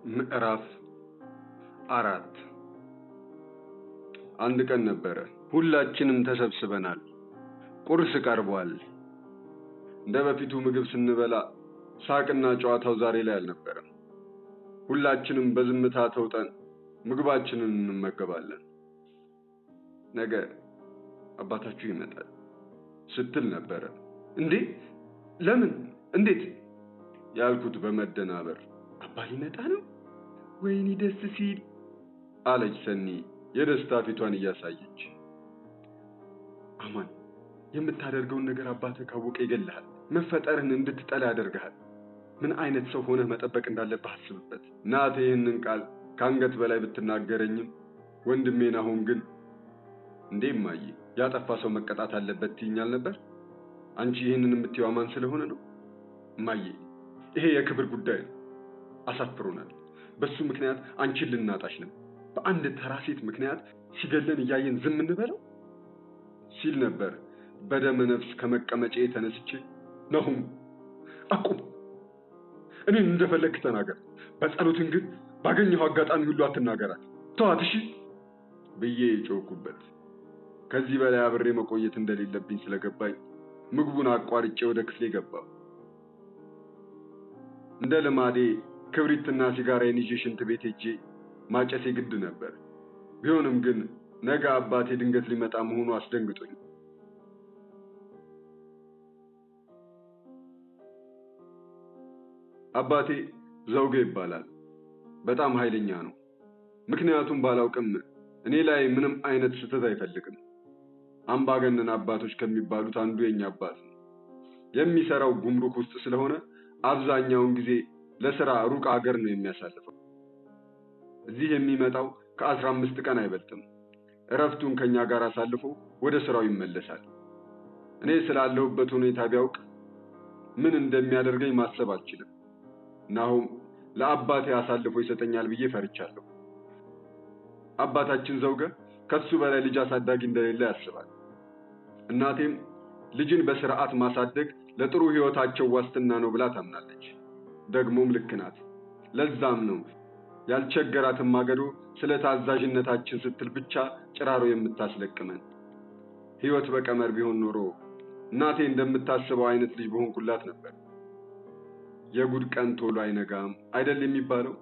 ምዕራፍ 4 አንድ ቀን ነበረ። ሁላችንም ተሰብስበናል። ቁርስ ቀርቧል። እንደ በፊቱ ምግብ ስንበላ ሳቅና ጨዋታው ዛሬ ላይ አልነበረም። ሁላችንም በዝምታ ተውጠን ምግባችንን እንመገባለን። ነገ አባታችሁ ይመጣል ስትል ነበረ። እንዴ? ለምን? እንዴት? ያልኩት በመደናበር። አባ ሊመጣ ነው? ወይኔ ደስ ሲል አለች ሰኒ የደስታ ፊቷን እያሳየች። አማን፣ የምታደርገውን ነገር አባትህ ካወቀ ይገልሃል። መፈጠርህን እንድትጠላ ያደርግሃል። ምን አይነት ሰው ሆነህ መጠበቅ እንዳለብህ አስብበት። እናቴ ይህንን ቃል ከአንገት በላይ ብትናገረኝም ወንድሜን አሁን ግን እንዴ እማዬ፣ ያጠፋ ሰው መቀጣት አለበት ትይኛል ነበር። አንቺ ይህንን የምትይው አማን ስለሆነ ነው? እማዬ፣ ይሄ የክብር ጉዳይ ነው። አሳፍሮናል። በሱ ምክንያት አንቺን ልናጣሽ ነው። በአንድ ተራ ሴት ምክንያት ሲገለን እያየን ዝም እንበለው ሲል ነበር። በደመ ነፍስ ከመቀመጫዬ ተነስቼ ናሁም አቁም፣ እኔን እንደፈለክ ተናገር፣ በጸሎትን ግን ባገኘው አጋጣሚ ሁሉ አትናገራት፣ ተዋት እሺ ብዬ ጮኩበት። ከዚህ በላይ አብሬ መቆየት እንደሌለብኝ ስለገባኝ ምግቡን አቋርጬ ወደ ክፍሌ ገባሁ። እንደ ልማዴ ክብሪትና ሲጋራዬን ይዤ ሽንት ቤት ሄጄ ማጨሴ ግድ ነበር። ቢሆንም ግን ነገ አባቴ ድንገት ሊመጣ መሆኑ አስደንግጦኝ። አባቴ ዘውጌ ይባላል። በጣም ኃይለኛ ነው። ምክንያቱም ባላውቅም እኔ ላይ ምንም አይነት ስህተት አይፈልግም። አምባገነን አባቶች ከሚባሉት አንዱ የኛ አባት ነው። የሚሰራው ጉምሩክ ውስጥ ስለሆነ አብዛኛውን ጊዜ ለሥራ ሩቅ ሀገር ነው የሚያሳልፈው። እዚህ የሚመጣው ከ15 ቀን አይበልጥም። እረፍቱን ከኛ ጋር አሳልፎ ወደ ስራው ይመለሳል። እኔ ስላለሁበት ሁኔታ ቢያውቅ ምን እንደሚያደርገኝ ማሰብ አልችልም። ናሁም ለአባቴ አሳልፎ ይሰጠኛል ብዬ ፈርቻለሁ። አባታችን ዘውገ ከሱ በላይ ልጅ አሳዳጊ እንደሌለ ያስባል። እናቴም ልጅን በስርዓት ማሳደግ ለጥሩ ህይወታቸው ዋስትና ነው ብላ ታምናለች። ደግሞም ልክ ናት። ለዛም ነው ያልቸገራትን ማገዶ ስለ ታዛዥነታችን ስትል ብቻ ጭራሮ የምታስለቅመን። ህይወት በቀመር ቢሆን ኖሮ እናቴ እንደምታስበው አይነት ልጅ በሆንኩላት ነበር። የጉድ ቀን ቶሎ አይነጋም አይደል የሚባለው?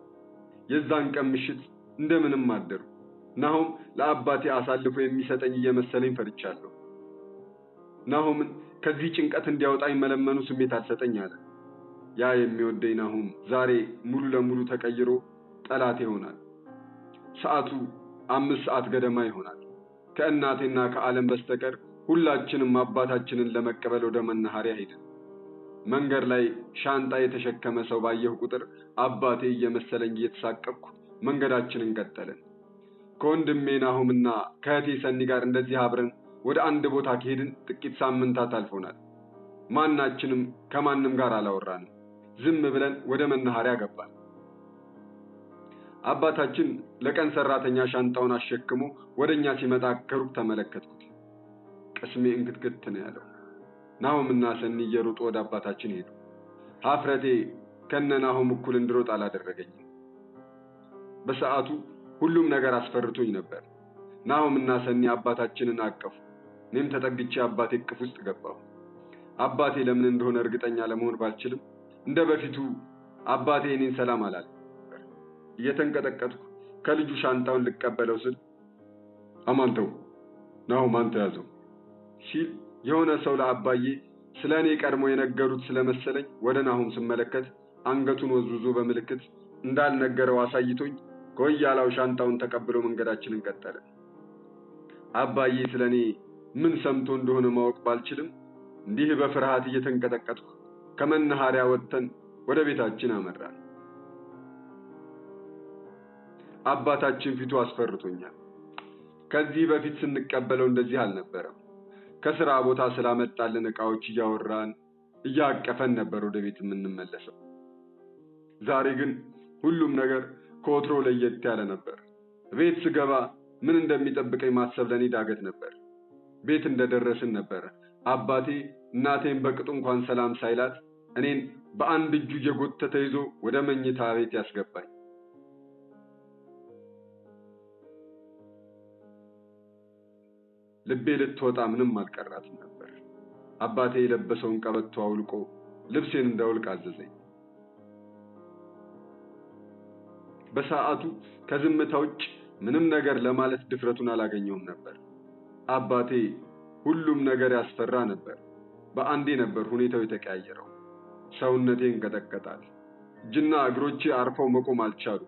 የዛን ቀን ምሽት እንደምንም አደሩ። ናሁም ለአባቴ አሳልፎ የሚሰጠኝ እየመሰለኝ ፈርቻለሁ። ናሁምን ከዚህ ጭንቀት እንዲያወጣኝ መለመኑ ስሜት አልሰጠኝ አለ። ያ የሚወደኝ ናሁም ዛሬ ሙሉ ለሙሉ ተቀይሮ ጠላት ይሆናል። ሰዓቱ 5 ሰዓት ገደማ ይሆናል። ከእናቴና ከዓለም በስተቀር ሁላችንም አባታችንን ለመቀበል ወደ መናኸሪያ ሄድን። መንገድ ላይ ሻንጣ የተሸከመ ሰው ባየሁ ቁጥር አባቴ እየመሰለኝ እየተሳቀቅኩ መንገዳችንን ቀጠልን። ከወንድሜ ናሁምና ከእህቴ ሰኒ ጋር እንደዚህ አብረን ወደ አንድ ቦታ ከሄድን ጥቂት ሳምንታት አልፎናል። ማናችንም ከማንም ጋር አላወራንም። ዝም ብለን ወደ መናኸሪያ ገባን። አባታችን ለቀን ሰራተኛ ሻንጣውን አሸክሞ ወደኛ ሲመጣ ከሩቅ ተመለከትኩት። ቅስሜ እንክትክት ነው ያለው። ናሁምና ሰኒ እየሮጡ ወደ አባታችን ሄዱ። ሀፍረቴ ከነ ናሁም እኩል እንድሮጥ አላደረገኝም። በሰዓቱ ሁሉም ነገር አስፈርቶኝ ነበር። ናሁምና ሰኒ አባታችንን አቀፉ። እኔም ተጠግቼ አባቴ እቅፍ ውስጥ ገባሁ። አባቴ ለምን እንደሆነ እርግጠኛ ለመሆን ባልችልም እንደ በፊቱ አባቴ እኔን ሰላም አላለም። እየተንቀጠቀጥኩ ከልጁ ሻንጣውን ልቀበለው ስል አማንተው ናሁም አንተ ያዘው ሲል የሆነ ሰው ለአባዬ ስለኔ ቀድሞ የነገሩት ስለመሰለኝ ወደ ናሁም ስመለከት አንገቱን ወዝውዞ በምልክት እንዳልነገረው አሳይቶኝ ከወያላው ሻንጣውን ተቀብሎ መንገዳችንን ቀጠለ። አባዬ ስለኔ ምን ሰምቶ እንደሆነ ማወቅ ባልችልም እንዲህ በፍርሃት እየተንቀጠቀጥኩ ከመናኸሪያ ወጥተን ወደ ቤታችን አመራን። አባታችን ፊቱ አስፈርቶኛል። ከዚህ በፊት ስንቀበለው እንደዚህ አልነበረም። ከሥራ ቦታ ስላመጣልን ዕቃዎች እያወራን እያቀፈን ነበር ወደ ቤት የምንመለሰው። ዛሬ ግን ሁሉም ነገር ከወትሮ ለየት ያለ ነበር። ቤት ስገባ ምን እንደሚጠብቀኝ ማሰብ ለኔ ዳገት ነበር። ቤት እንደደረስን ነበር አባቴ እናቴን በቅጡ እንኳን ሰላም ሳይላት እኔን በአንድ እጁ እየጎተተ ይዞ ወደ መኝታ ቤት ያስገባኝ። ልቤ ልትወጣ ምንም አልቀራትም ነበር። አባቴ የለበሰውን ቀበቶ አውልቆ ልብሴን እንዳውልቅ አዘዘኝ። በሰዓቱ ከዝምታ ውጭ ምንም ነገር ለማለት ድፍረቱን አላገኘውም ነበር። አባቴ ሁሉም ነገር ያስፈራ ነበር። በአንዴ ነበር ሁኔታው የተቀያየረው። ሰውነቴ እንቀጠቀጣል። እጅና እግሮቼ አርፈው መቆም አልቻሉ።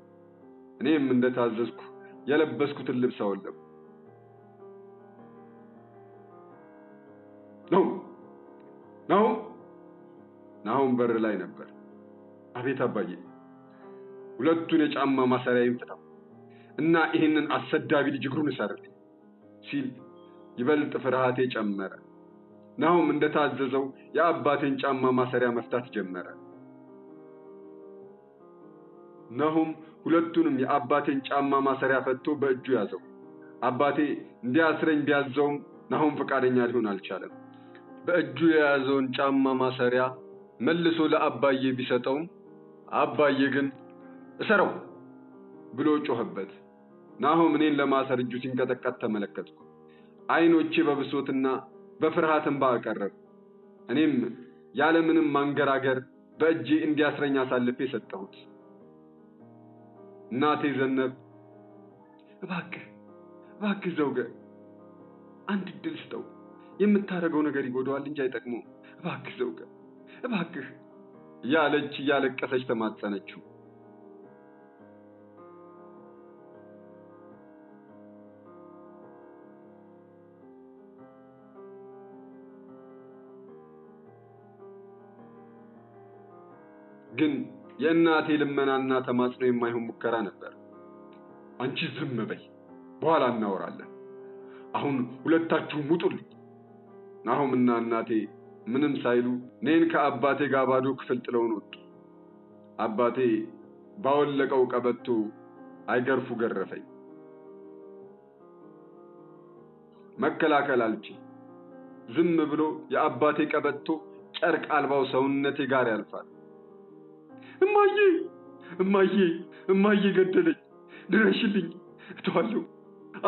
እኔም እንደታዘዝኩ የለበስኩትን ልብስ አወለኩ። ናሆም በር ላይ ነበር። አቤት አባዬ፣ ሁለቱን የጫማ ማሰሪያዬን ፍታው እና ይህንን አሰዳቢ ልጅ እግሩን እሰርልኝ ሲል ይበልጥ ፍርሃቴ ጨመረ። ናሆም እንደታዘዘው የአባቴን ጫማ ማሰሪያ መፍታት ጀመረ። ናሆም ሁለቱንም የአባቴን ጫማ ማሰሪያ ፈቶ በእጁ ያዘው። አባቴ እንዲያስረኝ ቢያዘውም ናሆም ፈቃደኛ ሊሆን አልቻለም። በእጁ የያዘውን ጫማ ማሰሪያ መልሶ ለአባዬ ቢሰጠውም አባዬ ግን እሰረው ብሎ ጮኸበት። ናሆም እኔን ለማሰር እጁ ሲንቀጠቀጥ ተመለከትኩ። አይኖቼ በብሶትና በፍርሃት እንባ አቀረሩ። እኔም ያለምንም ማንገራገር በእጄ እንዲያስረኝ አሳልፌ ሰጠሁት። እናቴ ዘነብ እባክህ ዘውገ አንድ ዕድል ስጠው፣ የምታደርገው ነገር ይጎዳዋል እንጂ አይጠቅመው፣ እባክህ ዘውገ እባክህ ያለች እያለቀሰች ተማጸነችው። ግን የእናቴ ልመናና ተማጽኖ የማይሆን ሙከራ ነበር። አንቺ ዝም በይ፣ በኋላ እናወራለን። አሁን ሁለታችሁም ውጡልኝ። ናሆምና እናቴ ምንም ሳይሉ እኔን ከአባቴ ጋር ባዶ ክፍል ጥለውን ወጡ። አባቴ ባወለቀው ቀበቶ አይገርፉ ገረፈኝ። መከላከል አልችል። ዝም ብሎ የአባቴ ቀበቶ ጨርቅ አልባው ሰውነቴ ጋር ያልፋል። እማዬ ገደለኝ፣ ድረሽልኝ፣ እተዋለሁ፣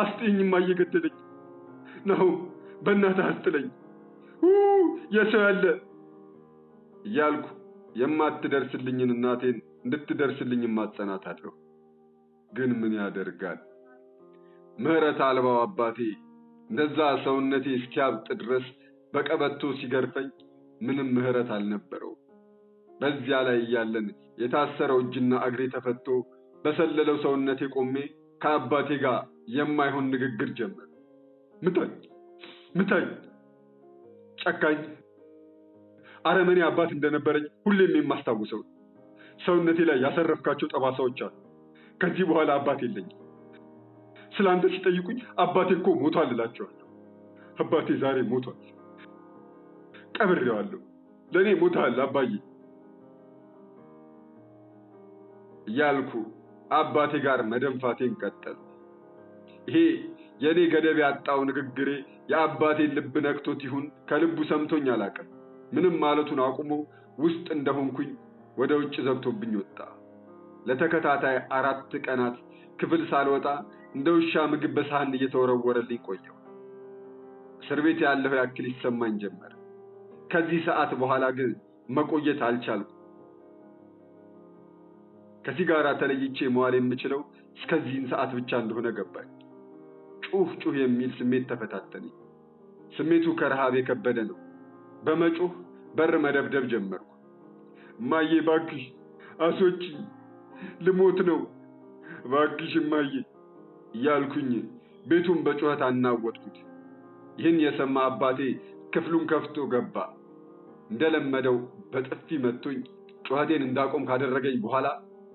አስጥኝ፣ እማዬ ገደለኝ። ናሆም በእናትህ አስጥለኝ፣ የሰው ያለ እያልኩ የማትደርስልኝን እናቴን እንድትደርስልኝ ማጸናታለሁ። ግን ምን ያደርጋል፣ ምህረት አልባው አባቴ እንደዛ ሰውነቴ እስኪያብጥ ድረስ በቀበቶ ሲገርፈኝ ምንም ምህረት አልነበረው። በዚያ ላይ እያለን የታሰረው እጅና እግሬ ተፈቶ በሰለለው ሰውነቴ ቆሜ ከአባቴ ጋር የማይሆን ንግግር ጀመር። ምታኝ፣ ጨካኝ አረመኔ አባት እንደነበረኝ ሁሌም የማስታውሰው። ሰውነቴ ላይ ያሰረፍካቸው ጠባሳዎች አሉ። ከዚህ በኋላ አባት የለኝም። ስላንተ ሲጠይቁኝ አባቴ እኮ ሞቷል እላቸዋለሁ። አባቴ ዛሬ ሞቷል፣ ቀብሬዋለሁ። ለእኔ ሞታል አባዬ እያልኩ አባቴ ጋር መደንፋቴን ቀጠል። ይሄ የኔ ገደብ ያጣው ንግግሬ የአባቴን ልብ ነክቶት ይሁን ከልቡ ሰምቶኝ አላውቅም። ምንም ማለቱን አቁሞ ውስጥ እንደሆንኩኝ ወደ ውጭ ዘግቶብኝ ወጣ። ለተከታታይ 4 ቀናት ክፍል ሳልወጣ እንደ ውሻ ምግብ በሳህን እየተወረወረልኝ ቆየሁ። እስር ቤት ያለሁ ያክል ይሰማኝ ጀመር። ከዚህ ሰዓት በኋላ ግን መቆየት አልቻልኩም። ከሲጋራ ተለይቼ መዋል የምችለው እስከዚህን ሰዓት ብቻ እንደሆነ ገባኝ። ጩህ የሚል ስሜት ተፈታተነኝ። ስሜቱ ከረሃብ የከበደ ነው። በመጮህ በር መደብደብ ጀመርኩ። እማዬ እባክሽ አስወጪኝ፣ ልሞት ነው፣ እባክሽ እማዬ እያልኩኝ ቤቱን በጩኸት አናወጥኩት። ይህን የሰማ አባቴ ክፍሉን ከፍቶ ገባ። እንደለመደው በጥፊ መቶኝ ጩኸቴን እንዳቆም ካደረገኝ በኋላ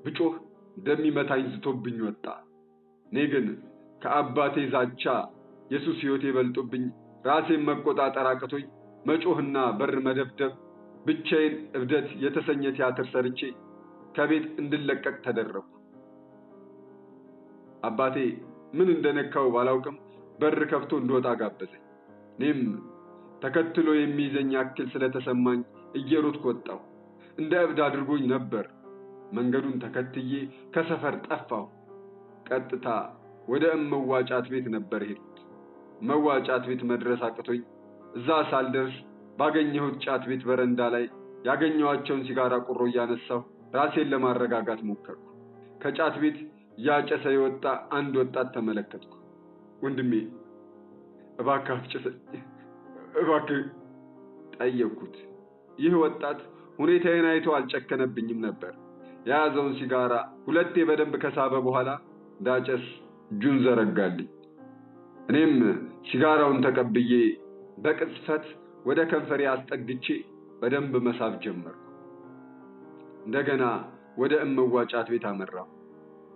ብጮህ እንደሚመታኝ ዝቶብኝ ወጣ። እኔ ግን ከአባቴ ዛቻ የሱስ ሕይወቴ በልጦብኝ ራሴን መቆጣጠር አቅቶኝ መጮህና በር መደብደብ ብቻዬን እብደት የተሰኘ ቲያትር ሰርቼ ከቤት እንድለቀቅ ተደረኩ። አባቴ ምን እንደነካው ባላውቅም በር ከፍቶ እንደወጣ ጋበዘኝ። እኔም ተከትሎ የሚይዘኝ ያክል ስለተሰማኝ እየሮጥኩ ወጣሁ። እንደ እብድ አድርጎኝ ነበር። መንገዱን ተከትዬ ከሰፈር ጠፋሁ። ቀጥታ ወደ እመዋጫት ቤት ነበር ሄድኩት። መዋጫት ቤት መድረስ አቅቶኝ እዛ ሳልደርስ ባገኘሁት ጫት ቤት በረንዳ ላይ ያገኘኋቸውን ሲጋራ ቁሮ እያነሳሁ ራሴን ለማረጋጋት ሞከርኩ። ከጫት ቤት ያጨሰ የወጣ አንድ ወጣት ተመለከትኩ። ወንድሜ እባክህ አትጭሰኝ እባክህ ጠየቅኩት። ይህ ወጣት ሁኔታዬን አይቶ አልጨከነብኝም ነበር። የያዘውን ሲጋራ ሁለቴ በደንብ ከሳበ በኋላ እንዳጨስ እጁን ዘረጋልኝ። እኔም ሲጋራውን ተቀብዬ በቅጽበት ወደ ከንፈሬ አስጠግቼ በደንብ መሳብ ጀመርኩ። እንደገና ወደ እመዋጫት ቤት አመራሁ።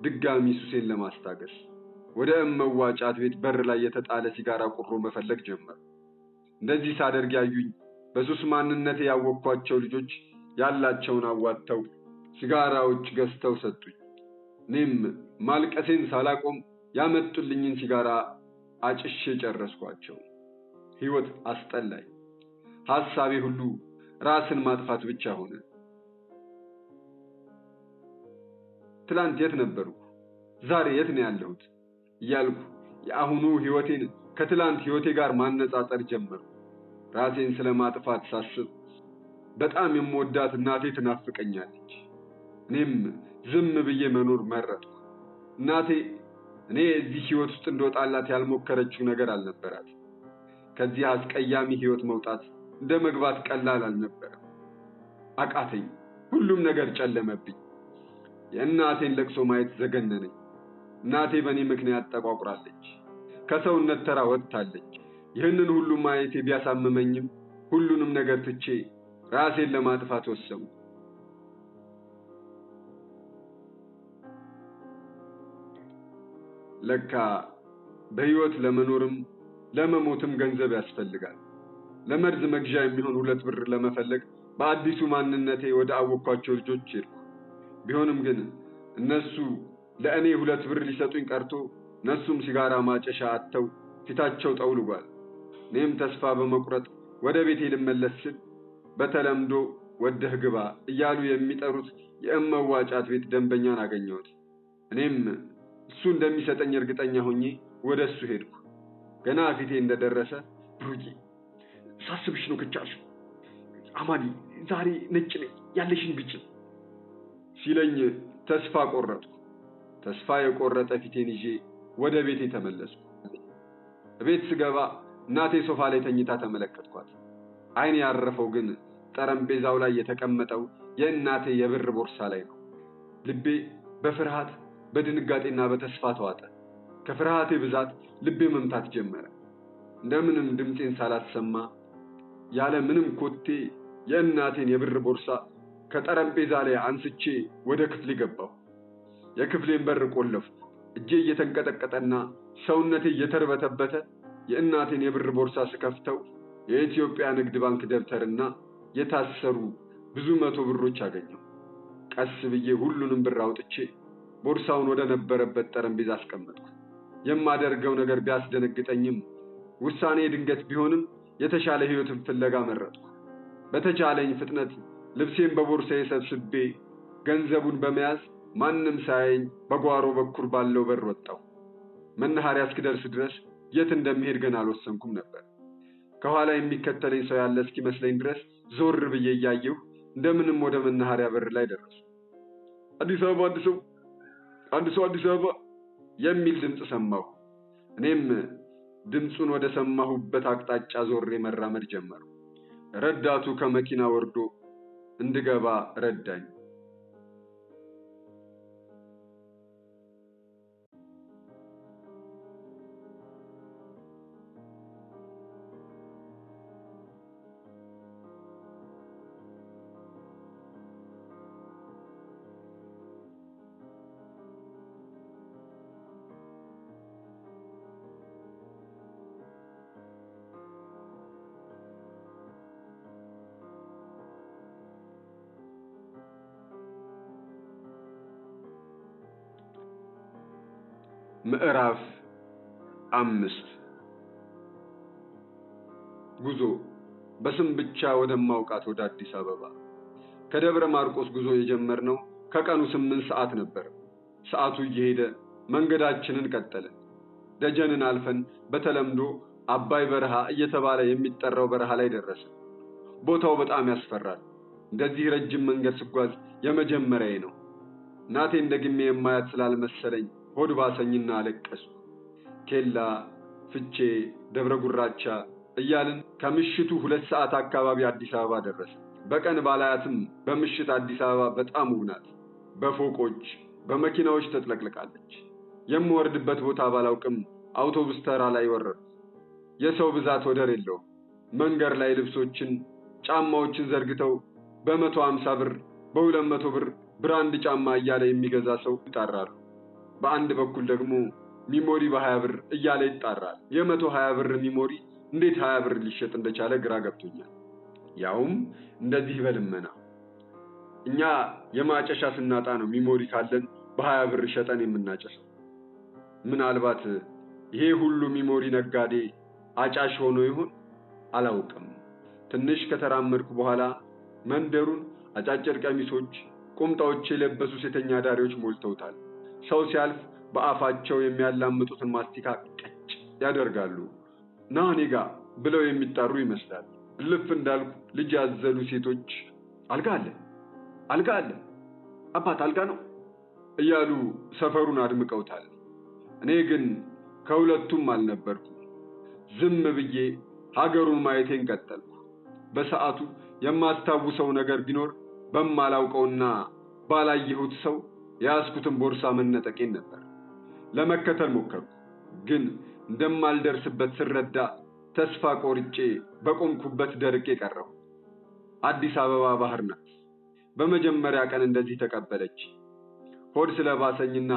ድጋሚ ሱሴን ለማስታገስ ወደ እመዋጫት ቤት በር ላይ የተጣለ ሲጋራ ቁሮ መፈለግ ጀመርኩ። እንደዚህ ሳደርግ ያዩኝ በሱስ ማንነቴ ያወቅኳቸው ልጆች ያላቸውን አዋጥተው ሲጋራዎች ገዝተው ሰጡኝ። እኔም ማልቀሴን ሳላቆም ያመጡልኝን ሲጋራ አጭሼ ጨረስኳቸው። ሕይወት አስጠላኝ። ሐሳቤ ሁሉ ራስን ማጥፋት ብቻ ሆነ። ትላንት የት ነበርኩ? ዛሬ የት ነው ያለሁት? እያልኩ የአሁኑ ሕይወቴን ከትላንት ሕይወቴ ጋር ማነጻጸር ጀመርኩ። ራሴን ስለማጥፋት ሳስብ በጣም የምወዳት እናቴ ትናፍቀኛለች። እኔም ዝም ብዬ መኖር መረጥኩ። እናቴ እኔ እዚህ ሕይወት ውስጥ እንደወጣላት ያልሞከረችው ነገር አልነበራት። ከዚህ አስቀያሚ ሕይወት መውጣት እንደ መግባት ቀላል አልነበረም። አቃተኝ። ሁሉም ነገር ጨለመብኝ። የእናቴን ለቅሶ ማየት ዘገነነኝ። እናቴ በእኔ ምክንያት ተቋቁራለች። ከሰውነት ተራ ወጥታለች። ይህንን ሁሉ ማየቴ ቢያሳምመኝም ሁሉንም ነገር ትቼ ራሴን ለማጥፋት ወሰንኩ። ለካ በሕይወት ለመኖርም ለመሞትም ገንዘብ ያስፈልጋል። ለመርዝ መግዣ የሚሆን 2 ብር ለመፈለግ በአዲሱ ማንነቴ ወደ አወቅኳቸው ልጆች ሄድኩ። ቢሆንም ግን እነሱ ለእኔ 2 ብር ሊሰጡኝ ቀርቶ እነሱም ሲጋራ ማጨሻ አጥተው ፊታቸው ጠውልጓል። እኔም ተስፋ በመቁረጥ ወደ ቤቴ ልመለስ ስል በተለምዶ ወደህ ግባ እያሉ የሚጠሩት የእመዋጫት ቤት ደንበኛን አገኘሁት። እኔም እሱ እንደሚሰጠኝ እርግጠኛ ሆኜ ወደ እሱ ሄድኩ። ገና ፊቴ እንደደረሰ ብሩዬ ሳስብሽ ነው ከቻልሽ አማኒ ዛሬ ነጭ ነኝ ያለሽን ብቻ ሲለኝ ተስፋ ቆረጥኩ። ተስፋ የቆረጠ ፊቴን ይዤ ወደ ቤቴ ተመለስኩ። ቤት ስገባ እናቴ ሶፋ ላይ ተኝታ ተመለከትኳት። አይኔ ያረፈው ግን ጠረጴዛው ላይ የተቀመጠው የእናቴ የብር ቦርሳ ላይ ነው። ልቤ በፍርሃት በድንጋጤና በተስፋ ተዋጠ። ከፍርሃቴ ብዛት ልቤ መምታት ጀመረ። እንደምንም ድምፄን ሳላሰማ ያለ ምንም ኮቴ የእናቴን የብር ቦርሳ ከጠረጴዛ ላይ አንስቼ ወደ ክፍሌ ገባሁ። የክፍሌን በር ቆለፍኩ። እጄ እየተንቀጠቀጠና ሰውነቴ እየተርበተበተ የእናቴን የብር ቦርሳ ስከፍተው የኢትዮጵያ ንግድ ባንክ ደብተርና የታሰሩ ብዙ 100 ብሮች አገኘሁ። ቀስ ብዬ ሁሉንም ብር አውጥቼ ቦርሳውን ወደ ነበረበት ጠረጴዛ አስቀመጥኩ። የማደርገው ነገር ቢያስደነግጠኝም ውሳኔ ድንገት ቢሆንም የተሻለ ሕይወትን ፍለጋ መረጥኩ። በተቻለኝ ፍጥነት ልብሴን በቦርሳዬ ሰብስቤ ገንዘቡን በመያዝ ማንም ሳያየኝ በጓሮ በኩል ባለው በር ወጣሁ። መናኸሪያ እስክደርስ ድረስ የት እንደምሄድ ገና አልወሰንኩም ነበር። ከኋላ የሚከተለኝ ሰው ያለ እስኪመስለኝ ድረስ ዞር ብዬ እያየሁ እንደምንም ወደ መናኸሪያ በር ላይ ደረስኩ። አዲስ አበባ አዲስ አበባ የሚል ድምፅ ሰማሁ። እኔም ድምፁን ወደ ሰማሁበት አቅጣጫ ዞሬ መራመድ ጀመርኩ። ረዳቱ ከመኪና ወርዶ እንድገባ ረዳኝ። ምዕራፍ 5 ጉዞ በስም ብቻ ወደማውቃት ወደ አዲስ አበባ። ከደብረ ማርቆስ ጉዞ የጀመርነው ከቀኑ 8 ሰዓት ነበር። ሰዓቱ እየሄደ መንገዳችንን ቀጠልን። ደጀንን አልፈን በተለምዶ አባይ በረሃ እየተባለ የሚጠራው በረሃ ላይ ደረሰ። ቦታው በጣም ያስፈራል። እንደዚህ ረጅም መንገድ ስጓዝ የመጀመሪያዬ ነው። እናቴን ደግሜ የማያት ስላልመሰለኝ ሆድ ባሰኝና አለቀሱ። ኬላ፣ ፍቼ፣ ደብረ ጉራቻ እያልን ከምሽቱ 2 ሰዓት አካባቢ አዲስ አበባ ደረሰ። በቀን ባላያትም በምሽት አዲስ አበባ በጣም ውብ ናት። በፎቆች በመኪናዎች ተጥለቅልቃለች። የምወርድበት ቦታ ባላውቅም አውቶቡስ ተራ ላይ ወረድኩ። የሰው ብዛት ወደር የለውም። መንገድ ላይ ልብሶችን፣ ጫማዎችን ዘርግተው በ150 ብር በ200 ብር ብራንድ ጫማ እያለ የሚገዛ ሰው ይጣራሉ። በአንድ በኩል ደግሞ ሚሞሪ በ20 ብር እያለ ይጣራል። የ120 ብር ሚሞሪ እንዴት 20 ብር ሊሸጥ እንደቻለ ግራ ገብቶኛል። ያውም እንደዚህ በልመና። እኛ የማጨሻ ስናጣ ነው ሚሞሪ ካለን በ20 ብር ሸጠን የምናጨሰው። ምናልባት ይሄ ሁሉ ሚሞሪ ነጋዴ አጫሽ ሆኖ ይሆን? አላውቅም። ትንሽ ከተራመድኩ በኋላ መንደሩን አጫጭር ቀሚሶች፣ ቁምጣዎች የለበሱ ሴተኛ ዳሪዎች ሞልተውታል። ሰው ሲያልፍ በአፋቸው የሚያላምጡትን ማስቲካ ቀጭ ያደርጋሉ። ና እኔ ጋ ብለው የሚጣሩ ይመስላል። ልፍ እንዳልኩ ልጅ ያዘሉ ሴቶች አልጋ አለ፣ አልጋ አለ፣ አባት አልጋ ነው እያሉ ሰፈሩን አድምቀውታል። እኔ ግን ከሁለቱም አልነበርኩ። ዝም ብዬ ሀገሩን ማየቴን ቀጠልኩ። በሰዓቱ የማስታውሰው ነገር ቢኖር በማላውቀውና ባላየሁት ሰው የያዝኩትን ቦርሳ መነጠቄን ነበር። ለመከተል ሞከርኩ፣ ግን እንደማልደርስበት ስረዳ ተስፋ ቆርጬ በቆምኩበት ደርቄ ቀረሁ። አዲስ አበባ ባህር ናት። በመጀመሪያ ቀን እንደዚህ ተቀበለች። ሆድ ስለባሰኝና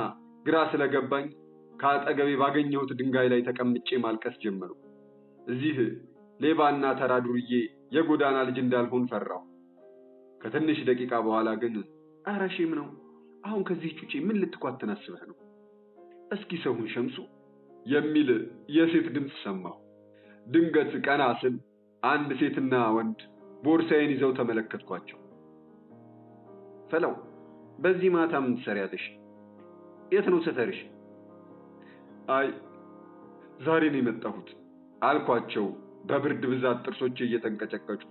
ግራ ስለገባኝ ከአጠገቤ ባገኘሁት ድንጋይ ላይ ተቀምጬ ማልቀስ ጀመርኩ። እዚህ ሌባና ተራ ዱርዬ የጎዳና ልጅ እንዳልሆን ፈራሁ። ከትንሽ ደቂቃ በኋላ ግን ኧረ ሼም ነው፣ አሁን ከዚህ ጩጬ ምን ልትኳትን አስበህ ነው? እስኪ ሰውን ሸምሱ የሚል የሴት ድምፅ ሰማሁ። ድንገት ቀና ስል አንድ ሴትና ወንድ ቦርሳዬን ይዘው ተመለከትኳቸው። ፈለው፣ በዚህ ማታ ምን ትሰሪያለሽ? የት ነው ሰፈርሽ? አይ ዛሬ ነው የመጣሁት አልኳቸው በብርድ ብዛት ጥርሶቼ እየተንቀጨቀጩ።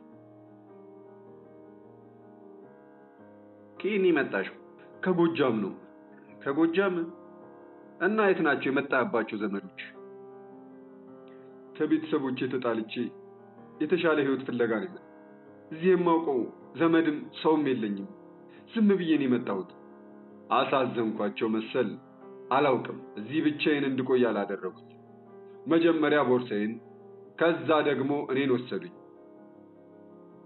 ከየት መጣሽው? ከጎጃም ነው። ከጎጃም? እና የት ናቸው የመጣባቸው ዘመዶች? ከቤተሰቦቼ ተጣልቼ የተሻለ ህይወት ፍለጋ ነው። እዚህ የማውቀው ዘመድም ሰውም የለኝም። ዝም ብዬ ነው የመጣሁት። አሳዘንኳቸው መሰል አላውቅም። እዚህ ብቻዬን እንድቆይ አላደረጉኝ። መጀመሪያ ቦርሳዬን፣ ከዛ ደግሞ እኔን ወሰዱኝ።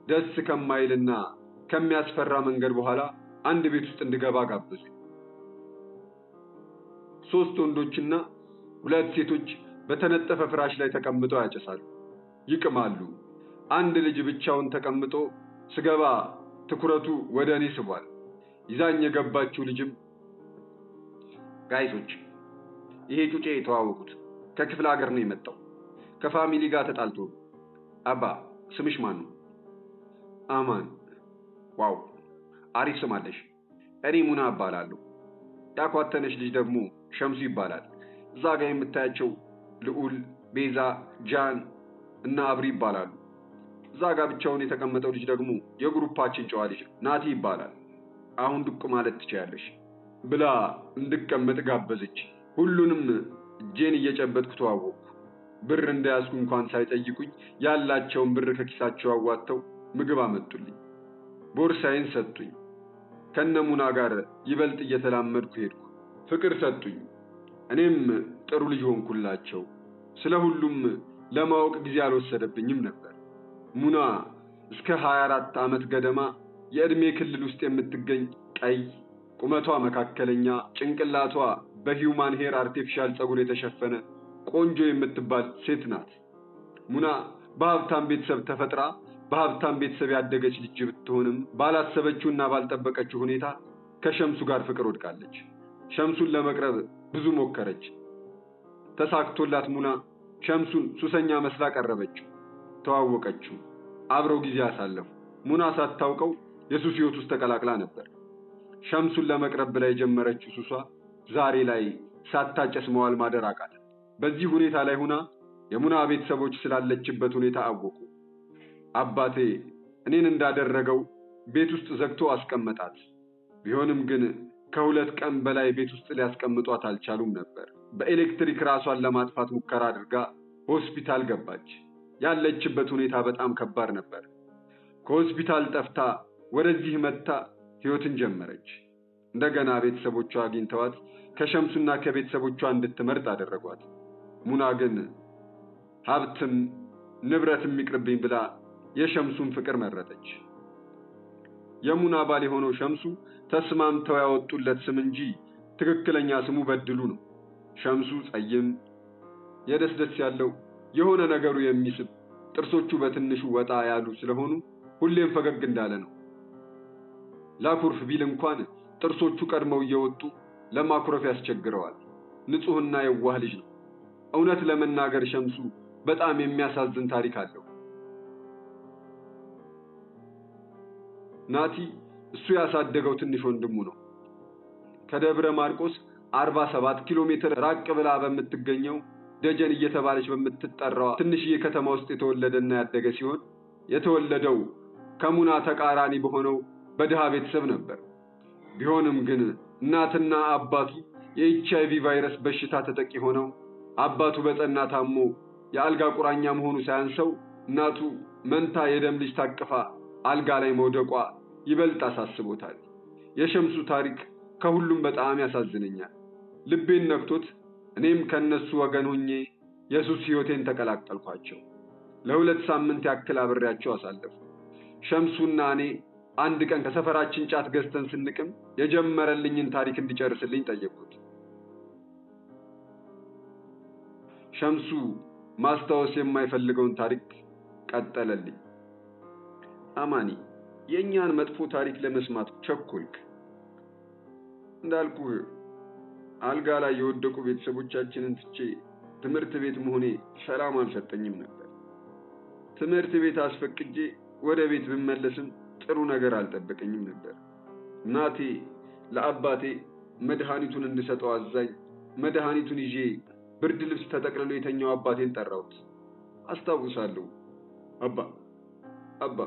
ደስ ከማይልና ከሚያስፈራ መንገድ በኋላ አንድ ቤት ውስጥ እንድገባ ጋበዙኝ። 3 ወንዶችና 2 ሴቶች በተነጠፈ ፍራሽ ላይ ተቀምጠው ያጨሳሉ፣ ይቅማሉ። አንድ ልጅ ብቻውን ተቀምጦ ስገባ ትኩረቱ ወደ እኔ ስቧል። ይዛኝ የገባችው ልጅም ጋይሶች፣ ይሄ ጩጬ የተዋወቁት ከክፍለ ሀገር ነው የመጣው፣ ከፋሚሊ ጋር ተጣልቶ። አባ ስምሽ ማን ነው? አማን። ዋው አሪፍ ስም አለሽ። እኔ ሙና እባላለሁ። ያኳተነሽ ልጅ ደግሞ ሸምሱ ይባላል። እዛ ጋር የምታያቸው ልዑል፣ ቤዛ፣ ጃን እና አብሪ ይባላሉ። እዛ ጋር ብቻውን የተቀመጠው ልጅ ደግሞ የግሩፓችን ጨዋ ልጅ ናቲ ይባላል። አሁን ዱቅ ማለት ትችያለሽ ብላ እንድቀመጥ ጋበዘች። ሁሉንም እጄን እየጨበጥኩ ተዋወቅኩ። ብር እንዳያስኩ እንኳን ሳይጠይቁኝ ያላቸውን ብር ከኪሳቸው አዋጥተው ምግብ አመጡልኝ። ቦርሳዬን ሰጡኝ። ከነሙና ጋር ይበልጥ እየተላመድኩ ሄድኩ። ፍቅር ሰጡኝ። እኔም ጥሩ ልጅ ሆንኩላቸው። ስለ ሁሉም ለማወቅ ጊዜ አልወሰደብኝም ነበር። ሙና እስከ 24 ዓመት ገደማ የዕድሜ ክልል ውስጥ የምትገኝ ቀይ፣ ቁመቷ መካከለኛ፣ ጭንቅላቷ በሂውማን ሄር አርቲፊሻል ፀጉር የተሸፈነ ቆንጆ የምትባል ሴት ናት። ሙና በሀብታም ቤተሰብ ተፈጥራ በሀብታም ቤተሰብ ያደገች ልጅ ብትሆንም ባላሰበችውና ባልጠበቀችው ሁኔታ ከሸምሱ ጋር ፍቅር ወድቃለች። ሸምሱን ለመቅረብ ብዙ ሞከረች። ተሳክቶላት ሙና ሸምሱን ሱሰኛ መስላ ቀረበችው። ተዋወቀችው። አብረው ጊዜ አሳለፉ። ሙና ሳታውቀው የሱስ ህይወት ውስጥ ተቀላቅላ ነበር። ሸምሱን ለመቅረብ ብላ የጀመረችው ሱሷ ዛሬ ላይ ሳታጨስ መዋል ማደር አቃታት። በዚህ ሁኔታ ላይ ሆና የሙና ቤተሰቦች ስላለችበት ሁኔታ አወቁ። አባቴ እኔን እንዳደረገው ቤት ውስጥ ዘግቶ አስቀመጣት። ቢሆንም ግን ከ2 ቀን በላይ ቤት ውስጥ ሊያስቀምጧት አልቻሉም ነበር። በኤሌክትሪክ ራሷን ለማጥፋት ሙከራ አድርጋ ሆስፒታል ገባች። ያለችበት ሁኔታ በጣም ከባድ ነበር። ከሆስፒታል ጠፍታ ወደዚህ መጥታ ህይወትን ጀመረች። እንደገና ቤተሰቦቿ አግኝተዋት ከሸምሱና ከቤተሰቦቿ እንድትመርጥ አደረጓት። ሙና ግን ሀብትም ንብረትም ይቅርብኝ ብላ የሸምሱን ፍቅር መረጠች። የሙና ባል የሆነው ሸምሱ ተስማምተው ያወጡለት ስም እንጂ ትክክለኛ ስሙ በድሉ ነው። ሸምሱ ጸይም፣ የደስደስ ያለው የሆነ ነገሩ የሚስብ ጥርሶቹ በትንሹ ወጣ ያሉ ስለሆኑ ሁሌም ፈገግ እንዳለ ነው። ላኩርፍ ቢል እንኳን ጥርሶቹ ቀድመው እየወጡ ለማኩረፍ ያስቸግረዋል። ንጹህና የዋህ ልጅ ነው። እውነት ለመናገር ሸምሱ በጣም የሚያሳዝን ታሪክ አለው። ናቲ እሱ ያሳደገው ትንሽ ወንድሙ ነው። ከደብረ ማርቆስ 47 ኪሎ ሜትር ራቅ ብላ በምትገኘው ደጀን እየተባለች በምትጠራው ትንሽዬ ከተማ ውስጥ የተወለደና ያደገ ሲሆን የተወለደው ከሙና ተቃራኒ በሆነው በድሃ ቤተሰብ ነበር። ቢሆንም ግን እናትና አባቱ የኤችአይቪ ቫይረስ በሽታ ተጠቂ ሆነው አባቱ በጠና ታሞ የአልጋ ቁራኛ መሆኑ ሳያንሰው እናቱ መንታ የደም ልጅ ታቅፋ አልጋ ላይ መውደቋ ይበልጥ አሳስቦታል። የሸምሱ ታሪክ ከሁሉም በጣም ያሳዝነኛል። ልቤን ነክቶት እኔም ከነሱ ወገን ሆኜ የሱስ ህይወቴን ተቀላቀልኳቸው። ለ2 ሳምንት ያክል አብሬያቸው አሳለፉ። ሸምሱና እኔ አንድ ቀን ከሰፈራችን ጫት ገዝተን ስንቅም የጀመረልኝን ታሪክ እንዲጨርስልኝ ጠየቅኩት። ሸምሱ ማስታወስ የማይፈልገውን ታሪክ ቀጠለልኝ። አማኒ፣ የእኛን መጥፎ ታሪክ ለመስማት ቸኮልክ። እንዳልኩህ አልጋ ላይ የወደቁ ቤተሰቦቻችንን ትቼ ትምህርት ቤት መሆኔ ሰላም አልሰጠኝም ነበር። ትምህርት ቤት አስፈቅጄ ወደ ቤት ብመለስም ጥሩ ነገር አልጠበቀኝም ነበር። እናቴ ለአባቴ መድኃኒቱን እንድሰጠው አዛኝ መድኃኒቱን ይዤ ብርድ ልብስ ተጠቅልሎ የተኛው አባቴን ጠራሁት። አስታውሳለሁ። አባ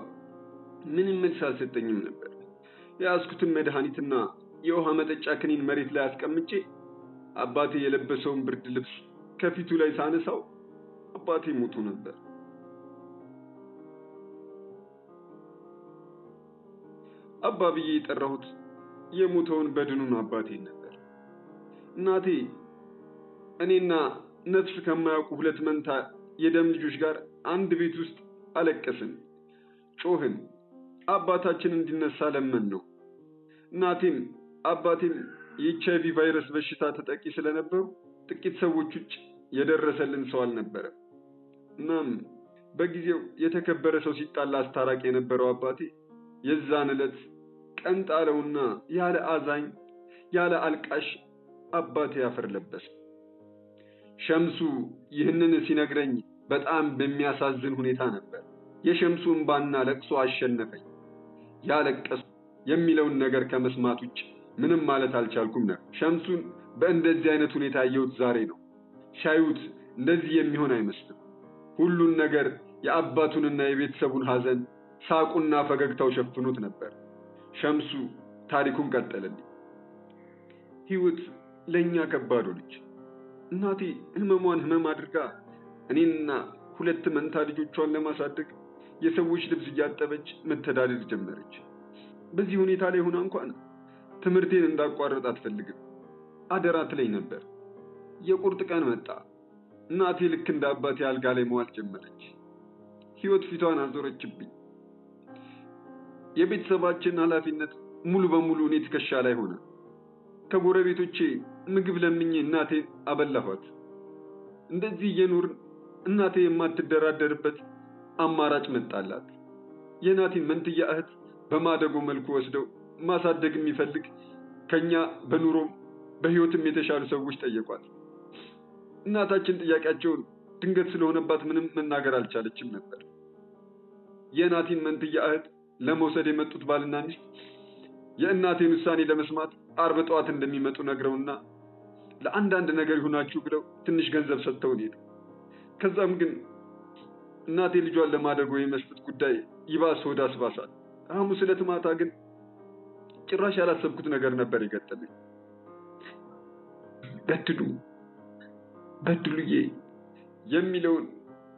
ምንም መልስ አልሰጠኝም ነበር። የያዝኩትን መድኃኒትና የውሃ መጠጫ ክኒን መሬት ላይ አስቀምጬ አባቴ የለበሰውን ብርድ ልብስ ከፊቱ ላይ ሳነሳው አባቴ ሞቶ ነበር። አባ ብዬ የጠራሁት የሞተውን በድኑን አባቴን ነበር። እናቴ እኔና ነፍስ ከማያውቁ 2 መንታ የደም ልጆች ጋር አንድ ቤት ውስጥ አለቀስን፣ ጮህን፣ አባታችን እንዲነሳ ለመን ነው። እናቴም አባቴም የኤችአይቪ ቫይረስ በሽታ ተጠቂ ስለነበሩ ጥቂት ሰዎች ውጭ የደረሰልን ሰው አልነበረም። እናም በጊዜው የተከበረ ሰው ሲጣላ አስታራቂ የነበረው አባቴ የዛን ዕለት ቀን ጣለውና ያለ አዛኝ ያለ አልቃሽ አባቴ አፈር ለበሰ። ሸምሱ ይህንን ሲነግረኝ በጣም በሚያሳዝን ሁኔታ ነበር። የሸምሱ እንባና ለቅሶ አሸነፈኝ። ያለቀሱ የሚለውን ነገር ከመስማት ውጭ ምንም ማለት አልቻልኩም ነበር። ሸምሱን በእንደዚህ አይነት ሁኔታ ያየሁት ዛሬ ነው። ሻዩት እንደዚህ የሚሆን አይመስልም። ሁሉን ነገር የአባቱንና የቤተሰቡን ሐዘን ሳቁና ፈገግታው ሸፍኖት ነበር። ሸምሱ ታሪኩን ቀጠለልኝ። ህይወት ለኛ ከባድ ሆነች። እናቴ ህመሟን ህመም አድርጋ እኔንና 2 መንታ ልጆቿን ለማሳደግ የሰዎች ልብስ እያጠበች መተዳደር ጀመረች። በዚህ ሁኔታ ላይ ሆና እንኳን ትምህርቴን እንዳቋረጥ አትፈልግም። አደራ ትለኝ ነበር። የቁርጥ ቀን መጣ። እናቴ ልክ እንደ አባቴ አልጋ ላይ መዋል ጀመረች። ህይወት ፊቷን አዞረችብኝ። የቤተሰባችን ኃላፊነት ሙሉ በሙሉ እኔ ትከሻ ላይ ሆነ። ከጎረቤቶቼ ምግብ ለምኜ እናቴን አበላኋት። እንደዚህ እየኖርን እናቴ የማትደራደርበት አማራጭ መጣላት። የናቲን መንትያ እህት በማደጎ መልኩ ወስደው ማሳደግ የሚፈልግ ከኛ በኑሮም በህይወትም የተሻሉ ሰዎች ጠየቋት። እናታችን ጥያቄያቸውን ድንገት ስለሆነባት ምንም መናገር አልቻለችም ነበር። የናቲን መንትያ እህት ለመውሰድ የመጡት ባልና ሚስት የእናቴን ውሳኔ ለመስማት ዓርብ ጠዋት እንደሚመጡ ነግረውና ለአንዳንድ ነገር ይሁናችሁ ብለው ትንሽ ገንዘብ ሰጥተውን ሄዱ። ከዛም ግን እናቴ ልጇን ለማደጎ የመስጠት ጉዳይ ይባስ ወደ አስባሳት። ሐሙስ ዕለት ማታ ግን ጭራሽ ያላሰብኩት ነገር ነበር የገጠመኝ። በድሉዬ የሚለውን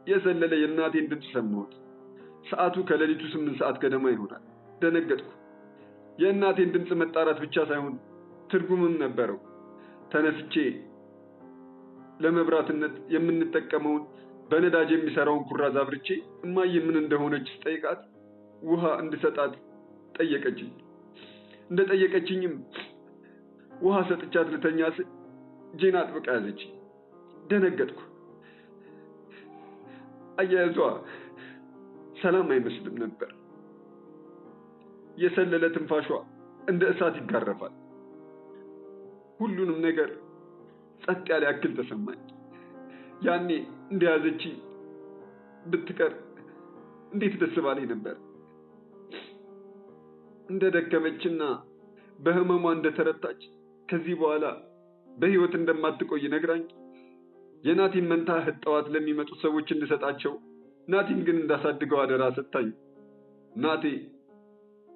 የዘለለ የእናቴን ድምፅ ሰማሁት። ሰዓቱ ከሌሊቱ 8 ሰዓት ገደማ ይሆናል። ደነገጥኩ። የእናቴን ድምፅ መጣራት ብቻ ሳይሆን ትርጉምም ነበረው። ተነስቼ ለመብራትነት የምንጠቀመውን በነዳጅ የሚሰራውን ኩራዝ አብርቼ እማዬ ምን እንደሆነች ስጠይቃት ውሃ እንድሰጣት ጠየቀችኝ። እንደጠየቀችኝም ውሃ ሰጥቻት ልተኛ ስል እጄን አጥብቃ ያዘችኝ። ደነገጥኩ። አያያዟ ሰላም አይመስልም ነበር። የሰለለ ትንፋሿ እንደ እሳት ይጋረፋል። ሁሉንም ነገር ጸጥ ያለ ያክል ተሰማኝ። ያኔ እንደያዘችኝ ብትቀር እንዴት ደስ ባለኝ ነበር። እንደደከመችና በህመሟ እንደተረታች ከዚህ በኋላ በህይወት እንደማትቆይ ነግራኝ የናቲን መንታ ህጠዋት ለሚመጡት ሰዎች እንድሰጣቸው ናቲን ግን እንዳሳድገው አደራ ሰጣኝ። ናቴ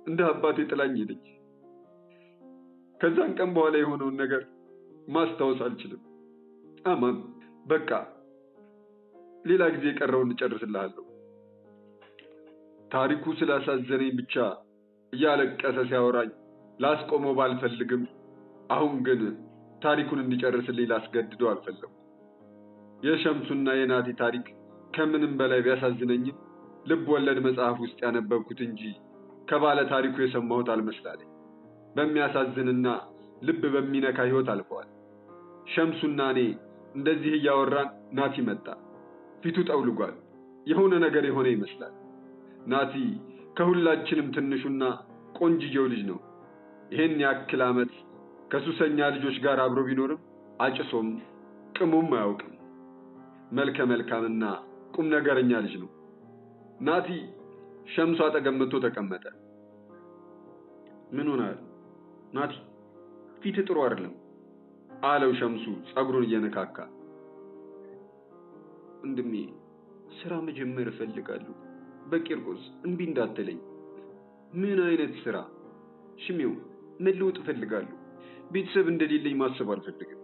እንደ አባቴ ጥላኝ ሄደች። ከዛን ቀን በኋላ የሆነውን ነገር ማስታወስ አልችልም። አማን በቃ ሌላ ጊዜ የቀረውን እንጨርስልሃለሁ። ታሪኩ ስላሳዘነኝ ብቻ እያለቀሰ ሲያወራኝ ላስቆመው ባልፈልግም አሁን ግን ታሪኩን እንዲጨርስልኝ ላስገድደው አልፈለኩም። የሸምሱና የናቲ ታሪክ ከምንም በላይ ቢያሳዝነኝም ልብ ወለድ መጽሐፍ ውስጥ ያነበብኩት እንጂ ከባለ ታሪኩ የሰማሁት አልመስላለኝ። በሚያሳዝንና ልብ በሚነካ ህይወት አልፈዋል። ሸምሱና እኔ እንደዚህ እያወራን ናቲ መጣ። ፊቱ ጠውልጓል። የሆነ ነገር የሆነ ይመስላል። ናቲ ከሁላችንም ትንሹና ቆንጅየው ልጅ ነው። ይሄን ያክል ዓመት ከሱሰኛ ልጆች ጋር አብሮ ቢኖርም አጭሶም ቅሙም አያውቅም። መልከ መልካምና ቁም ነገረኛ ልጅ ነው። ናቲ ሸምሱ አጠገብ መጥቶ ተቀመጠ። ምን ሆናል ናቲ? ፊት ጥሩ አይደለም አለው ሸምሱ ጸጉሩን እየነካካ። ወንድሜ ስራ መጀመር እፈልጋለሁ። በቂርቆስ እምቢ እንዳትለኝ። ምን አይነት ስራ? ሽሜው መለወጥ እፈልጋለሁ። ቤተሰብ እንደሌለኝ ማሰብ አልፈልግም።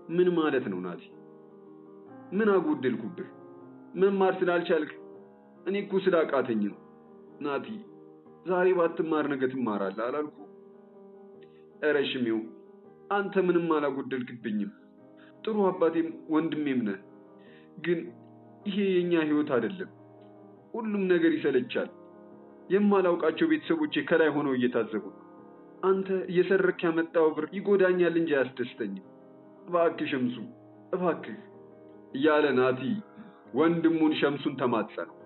ምን ማለት ነው ናቲ? ምን አጎደልኩብህ? መማር ስላልቻልክ? እኔ እኮ ስላቃተኝ ነው። ናቲ ዛሬ ባትማር ነገ ትማራለህ አላልኩ? ኧረ ሽሜው አንተ ምንም አላጎደልክብኝም። ጥሩ አባቴም ወንድሜም ነህ። ግን ይሄ የኛ ህይወት አይደለም። ሁሉም ነገር ይሰለቻል። የማላውቃቸው ቤተሰቦቼ ከላይ ሆነው እየታዘቡ አንተ እየሰረክ ያመጣው ብር ይጎዳኛል እንጂ አያስደስተኝም። እባክህ ሸምሱ እባክህ እያለ ናቲ ወንድሙን ሸምሱን ተማጸነው።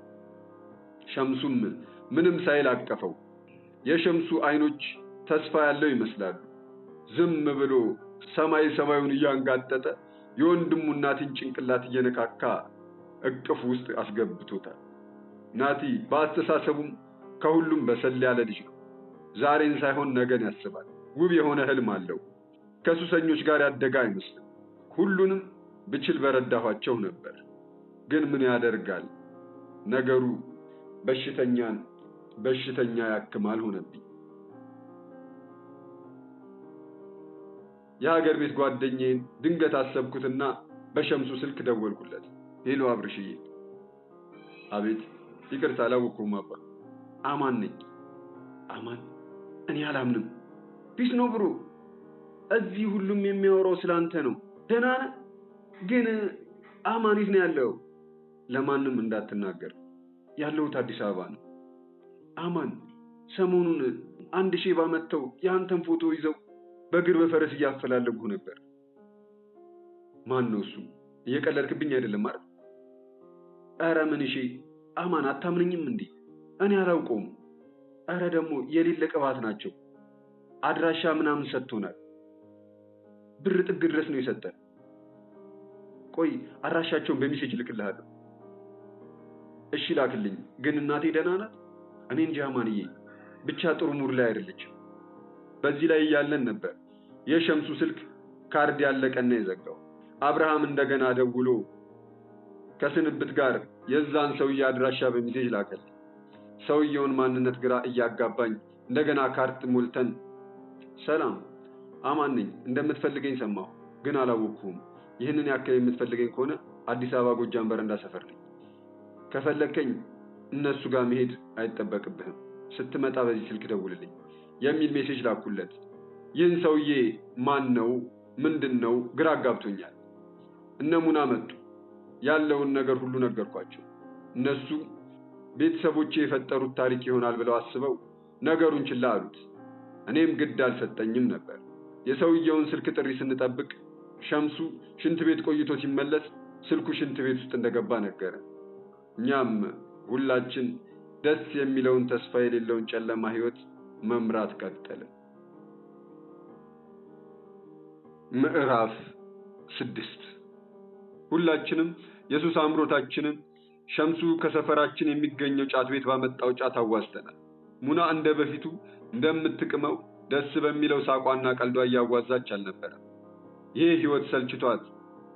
ሸምሱም ምንም ሳይል አቀፈው። የሸምሱ አይኖች ተስፋ ያለው ይመስላሉ። ዝም ብሎ ሰማዩን እያንጋጠጠ የወንድሙ ናቲን ጭንቅላት እየነካካ እቅፍ ውስጥ አስገብቶታል። ናቲ በአስተሳሰቡም ከሁሉም በሰል ያለ ልጅ ነው። ዛሬን ሳይሆን ነገን ያስባል። ውብ የሆነ ህልም አለው። ከሱሰኞች ጋር ያደገ አይመስልም። ሁሉንም ብችል በረዳኋቸው ነበር። ግን ምን ያደርጋል ነገሩ በሽተኛን በሽተኛ ያክማል ሆነብኝ። የሀገር ቤት ጓደኛዬን ድንገት አሰብኩትና በሸምሱ ስልክ ደወልኩለት። ሄሎ አብርሽዬ። አቤት። ይቅርታ አላወኩም አባ። አማን ነኝ። አማን? እኔ አላምንም። ፒስ ነው ብሩ። እዚህ ሁሉም የሚያወራው ስላንተ ነው። ደህና ነህ? ግን አማን የት ነው ያለው? ለማንም እንዳትናገር። ያለሁት አዲስ አበባ ነው። አማን ሰሞኑን አንድ ሼባ መጥተው የአንተን ፎቶ ይዘው በእግር በፈረስ እያፈላለጉ ነበር። ማን ነው እሱ? እየቀለድክብኝ አይደለም አይደል? ኧረ ምን እሺ አማን አታምነኝም እንዴ? እኔ አላውቀውም። ኧረ ደግሞ የሌለ ቅባት ናቸው። አድራሻ ምናምን ሰጥቶናል። ብር ጥግ ድረስ ነው የሰጠን። ቆይ አድራሻቸውን በሜሴጅ ልክልሃለሁ። እሺ ላክልኝ። ግን እናቴ ደህና ናት? እኔ እንጃ አማንዬ፣ ብቻ ጥሩ ሙድ ላይ አይደለችም። በዚህ ላይ እያለን ነበር የሸምሱ ስልክ ካርድ ያለቀና የዘጋው። አብርሃም እንደገና ደውሎ ከስንብት ጋር የዛን ሰውዬ አድራሻ በሚሴጅ ላከልኝ። ሰውየውን ማንነት ግራ እያጋባኝ እንደገና ካርት ሞልተን ሰላም አማን ነኝ፣ እንደምትፈልገኝ ሰማሁ፣ ግን አላወቅሁም። ይህንን ያክል የምትፈልገኝ ከሆነ አዲስ አበባ ጎጃም በረንዳ ሰፈር ነኝ። ከፈለከኝ እነሱ ጋር መሄድ አይጠበቅብህም። ስትመጣ በዚህ ስልክ ደውልልኝ የሚል ሜሴጅ ላኩለት። ይህን ሰውዬ ማን ነው ምንድን ነው ግራ አጋብቶኛል። እነ ሙና መጡ። ያለውን ነገር ሁሉ ነገርኳቸው። እነሱ ቤተሰቦቼ የፈጠሩት ታሪክ ይሆናል ብለው አስበው ነገሩን ችላ አሉት። እኔም ግድ አልሰጠኝም ነበር። የሰውየውን ስልክ ጥሪ ስንጠብቅ ሸምሱ ሽንት ቤት ቆይቶ ሲመለስ ስልኩ ሽንት ቤት ውስጥ እንደገባ ነገረ። እኛም ሁላችን ደስ የሚለውን ተስፋ የሌለውን ጨለማ ህይወት መምራት ቀጠልን። ምዕራፍ 6 ሁላችንም የሱስ አምሮታችንን ሸምሱ ከሰፈራችን የሚገኘው ጫት ቤት ባመጣው ጫት አዋዝተናል። ሙና እንደ በፊቱ እንደምትቅመው ደስ በሚለው ሳቋና ቀልዷ እያዋዛች አልነበረም። ይህ ህይወት ሰልችቷት